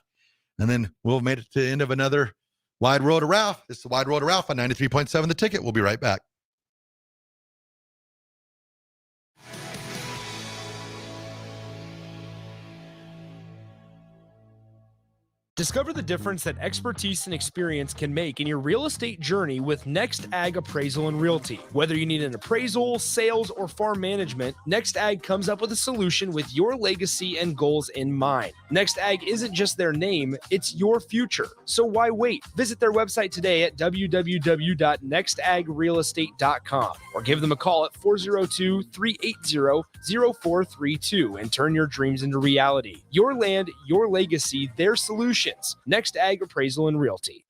and then we'll have made it to the end of another Wide World of Raff. This is the Wide World of Raff on 93.7 The Ticket. We'll be right back. Discover the difference that expertise and experience can make in your real estate journey with Next Ag Appraisal and Realty. Whether you need an appraisal, sales, or farm management, Next Ag comes up with a solution with your legacy and goals in mind. Next Ag isn't just their name, it's your future. So why wait? Visit their website today at www.nextagrealestate.com or give them a call at 402-380-0432 and turn your dreams into reality. Your land, your legacy, their solution. Next Ag Appraisal and Realty.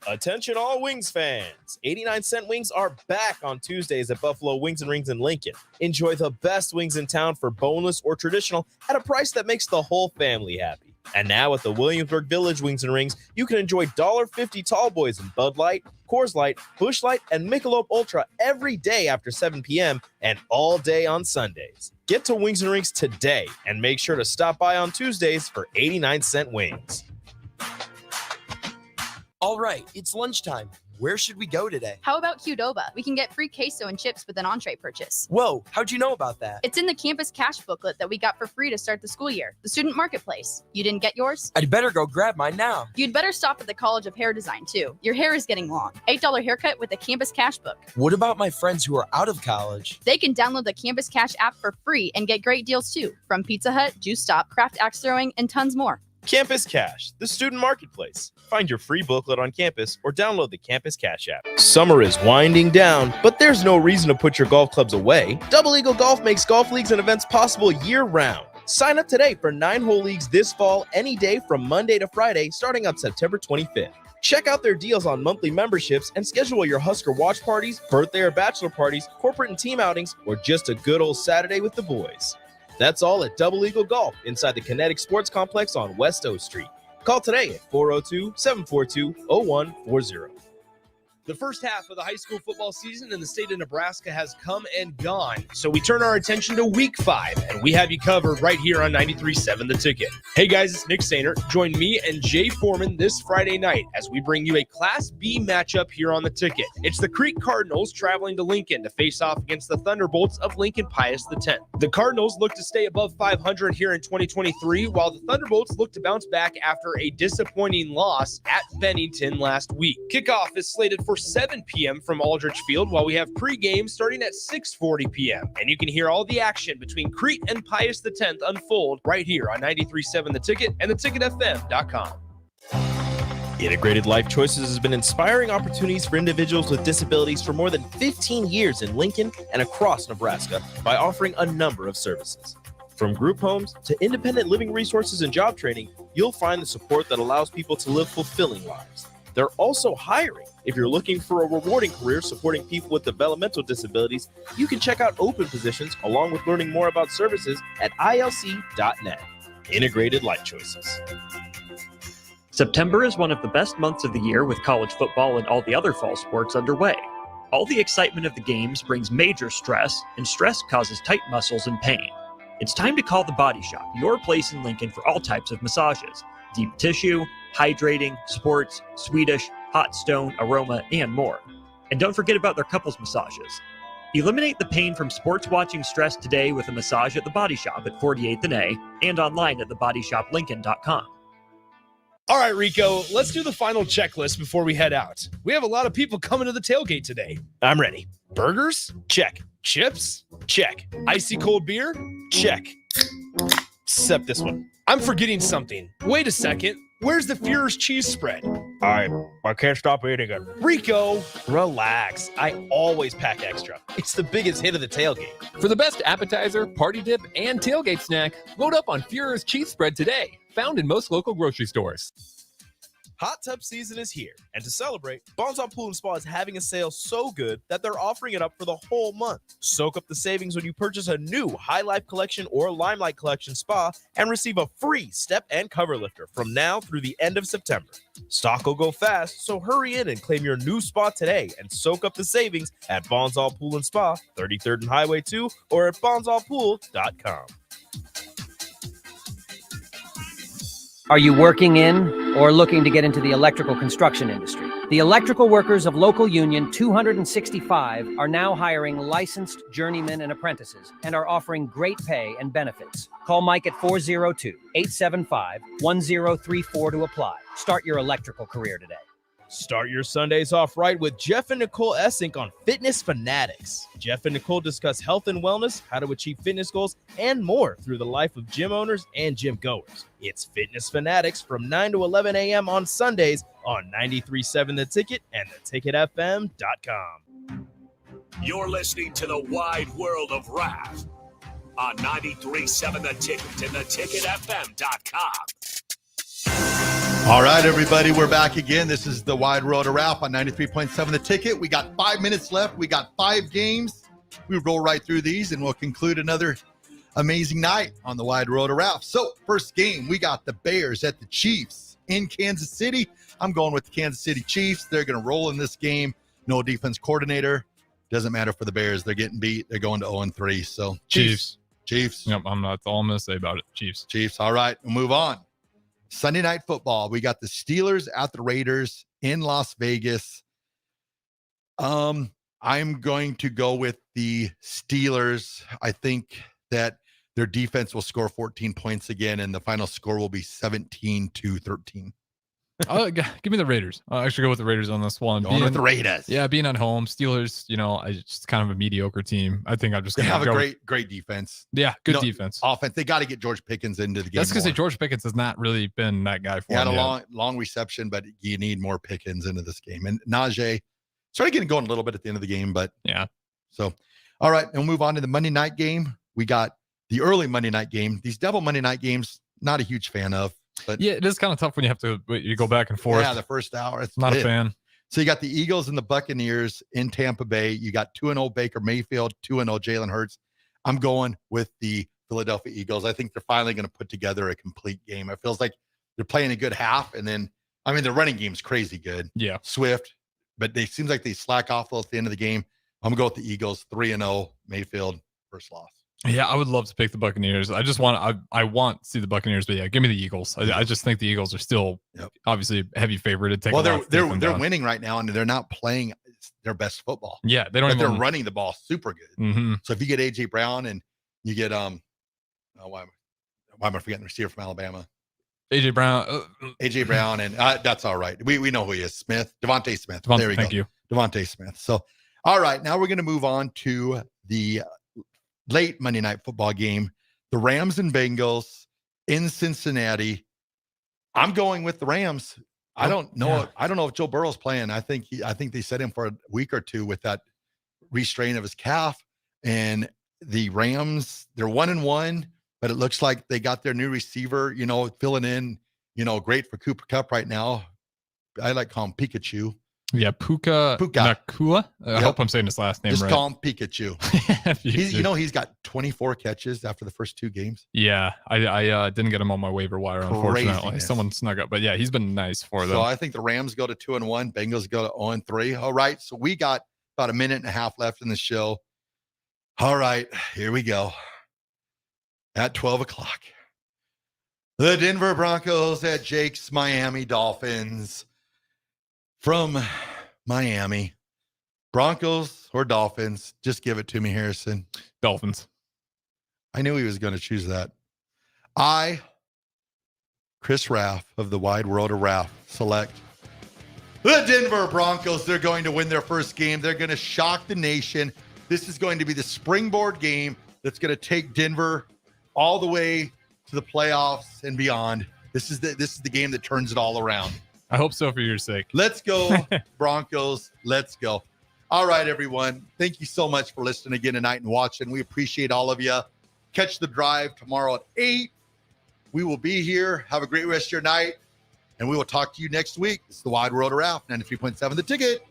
Attention all Wings fans. 89-cent wings are back on Tuesdays at Buffalo Wings and Rings in Lincoln. Enjoy the best wings in town for boneless or traditional at a price that makes the whole family happy. And now at the Williamsburg Village Wings and Rings, you can enjoy $1.50 tall boys in Bud Light, Coors Light, Busch Light, and Michelob Ultra every day after 7 p.m. and all day on Sundays. Get to Wings and Rings today and make sure to stop by on Tuesdays for 89-cent wings. All right, it's lunchtime. Where should we go today? How about Qdoba? We can get free queso and chips with an entree purchase. Whoa, how'd you know about that? It's in the campus cash booklet that we got for free to start the school year, the student marketplace. You didn't get yours? I'd better go grab mine now. You'd better stop at the College of Hair Design, too. Your hair is getting long. $8 haircut with the campus cash book. What about my friends who are out of college? They can download the Campus Cash app for free and get great deals, too, from Pizza Hut, Juice Stop, Craft Axe Throwing, and tons more. Campus Cash, the student marketplace. Find your free booklet on campus or download the Campus Cash app. Summer is winding down, but there's no reason to put your golf clubs away. Double Eagle Golf makes golf leagues and events possible year-round. Sign up today for 9-hole leagues this fall, any day from Monday to Friday, starting on September 25th. Check out their deals on monthly memberships and schedule your Husker watch parties, birthday or bachelor parties, corporate and team outings, or just a good old Saturday with the boys. That's all at Double Eagle Golf inside the Kinetic Sports Complex on West O Street. Call today at 402-742-0140. The first half of the high school football season in the state of Nebraska has come and gone, so we turn our attention to Week 5, and we have you covered right here on 93.7 The Ticket. Hey guys, it's Nick Sainer. Join me and Jay Foreman this Friday night as we bring you a Class B matchup here on The Ticket. It's the Creek Cardinals traveling to Lincoln to face off against the Thunderbolts of Lincoln Pius X. The Cardinals look to stay above 500 here in 2023, while the Thunderbolts look to bounce back after a disappointing loss at Bennington last week. Kickoff is slated for 7 p.m. from Aldrich Field, while we have pregame starting at 6:40 p.m. And you can hear all the action between Crete and Pius X unfold right here on 93.7 The Ticket and theticketfm.com. Integrated Life Choices has been inspiring opportunities for individuals with disabilities for more than 15 years in Lincoln and across Nebraska by offering a number of services. From group homes to independent living resources and job training, you'll find the support that allows people to live fulfilling lives. They're also hiring. If you're looking for a rewarding career supporting people with developmental disabilities, you can check out open positions along with learning more about services at ilc.net. Integrated Life Choices. September is one of the best months of the year with college football and all the other fall sports underway. All the excitement of the games brings major stress, and stress causes tight muscles and pain. It's time to call the Body Shop, your place in Lincoln for all types of massages: deep tissue, hydrating, sports, Swedish, hot stone, aroma, and more. And don't forget about their couples massages. Eliminate the pain from sports watching stress today with a massage at the Body Shop at 48th and A and online at thebodyshoplincoln.com. All right, Rico, let's do the final checklist before we head out. We have a lot of people coming to the tailgate today. I'm ready. Burgers? Check. Chips? Check. Icy cold beer? Check. Except this one. I'm forgetting something. Wait a second. Where's the Führer's cheese spread? I can't stop eating it. Rico, relax. I always pack extra. It's the biggest hit of the tailgate. For the best appetizer, party dip, and tailgate snack, load up on Führer's cheese spread today. Found in most local grocery stores. Hot tub season is here, and to celebrate, Bonds Pool & Spa is having a sale so good that they're offering it up for the whole month. Soak up the savings when you purchase a new High Life Collection or Limelight Collection spa and receive a free step and cover lifter from now through the end of September. Stock will go fast, so hurry in and claim your new spa today and soak up the savings at Bonds Pool & Spa, 33rd and Highway 2, or at bondsallpool.com. Are you working in or looking to get into the electrical construction industry? The electrical workers of Local Union 265 are now hiring licensed journeymen and apprentices and are offering great pay and benefits. Call Mike at 402-875-1034 to apply. Start your electrical career today. Start your Sundays off right with Jeff and Nicole Essink on Fitness Fanatics. Jeff and Nicole discuss health and wellness, how to achieve fitness goals, and more through the life of gym owners and gym goers. It's Fitness Fanatics from 9 to 11 a.m. on Sundays on 93.7 The Ticket and theticketfm.com. You're listening to the Wide World of Raff on 93.7 The Ticket and theticketfm.com. All right, everybody, we're back again. This is the Wide World of Raff on 93.7 The Ticket. We got 5 minutes left. We got 5 games. We roll right through these, and we'll conclude another amazing night on the Wide World of Raff. So, first game, we got the Bears at the Chiefs in Kansas City. I'm going with the Kansas City Chiefs. They're going to roll in this game. No defense coordinator. Doesn't matter for the Bears. They're getting beat. They're going to 0-3. So, Chiefs. Yep, that's all I'm going to say about it. Chiefs. All right, we'll move on. Sunday Night Football. We got the Steelers at the Raiders in Las Vegas. I'm going to go with the Steelers. I think that their defense will score 14 points again, and the final score will be 17-13. Give me the Raiders. I'll actually go with the Raiders on this one. Going with the Raiders. Yeah, being at home, Steelers, it's kind of a mediocre team. I think I'm just going to have a great defense. Yeah, good defense. Offense. They got to get George Pickens into the game. That's because George Pickens has not really been that guy for him. He had a long reception, but you need more Pickens into this game. And Najee started getting going a little bit at the end of the game, but yeah. So, all right, and we'll move on to the Monday night game. We got the early Monday night game. These double Monday night games, not a huge fan of. But yeah, it is kind of tough when you have to go back and forth. Yeah, the first hour. It's not a fan. So you got the Eagles and the Buccaneers in Tampa Bay. You got 2-0 Baker Mayfield, 2-0 Jalen Hurts. I'm going with the Philadelphia Eagles. I think they're finally going to put together a complete game. It feels like they're playing a good half, and then, their running game's crazy good. Yeah. Swift, but they seems like they slack off at the end of the game. I'm gonna go with the Eagles, 3-0. Mayfield, first loss. Yeah, I would love to pick the Buccaneers. I just want I want to see the Buccaneers, but yeah, give me the Eagles. I just think the Eagles are still obviously a heavy favorite to take. Well, they're winning right now, and they're not playing their best football. Yeah, they don't. They're running the ball super good. Mm-hmm. So if you get AJ Brown and you get why am I forgetting the receiver from Alabama? AJ Brown, and that's all right. We know who he is. Devontae Smith. There we go. Thank you, Devontae Smith. So, all right, now we're going to move on to the late Monday night football game, the Rams and Bengals in Cincinnati. I'm going with the Rams. I don't know. Yeah. I don't know if Joe Burrow's playing. I think they set him for a week or two with that restraint of his calf. And the Rams, they're 1-1, but it looks like they got their new receiver, filling in, great for Cooper Kupp right now. I like calling him Pikachu. Yeah, Puka Nakua. I hope I'm saying his last name Just right. call him Pikachu. He's got 24 catches after the first 2 games. Yeah, I didn't get him on my waiver wire, unfortunately. Craziness. Someone snuck up, but yeah, he's been nice for them. So I think the Rams go to 2-1, Bengals go to 0-3. All right, so we got about a minute and a half left in the show. All right, here we go. At 12 o'clock, the Denver Broncos at Jake's Miami Dolphins. From Miami, Broncos or Dolphins? Just give it to me, Harrison. Dolphins. I knew he was going to choose that. Chris Raff of the Wide World of Raff, select the Denver Broncos. They're going to win their first game. They're going to shock the nation. This is going to be the springboard game that's going to take Denver all the way to the playoffs and beyond. This is the game that turns it all around. I hope so for your sake. Let's go, Broncos. Let's go. All right, everyone. Thank you so much for listening again tonight and watching. We appreciate all of you. Catch the drive tomorrow at 8. We will be here. Have a great rest of your night. And we will talk to you next week. It's the Wide World of Raff, 93.7 The Ticket.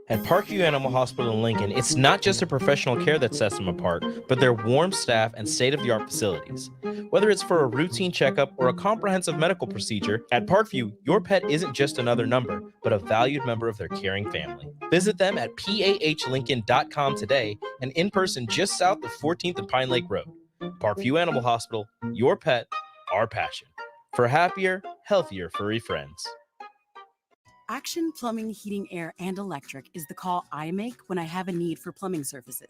At Parkview Animal Hospital in Lincoln, it's not just the professional care that sets them apart, but their warm staff and state-of-the-art facilities. Whether it's for a routine checkup or a comprehensive medical procedure, at Parkview, your pet isn't just another number, but a valued member of their caring family. Visit them at pahlincoln.com today and in person just south of 14th and Pine Lake Road. Parkview Animal Hospital, your pet, our passion. For happier, healthier furry friends. Action Plumbing, Heating, Air, and Electric is the call I make when I have a need for plumbing services.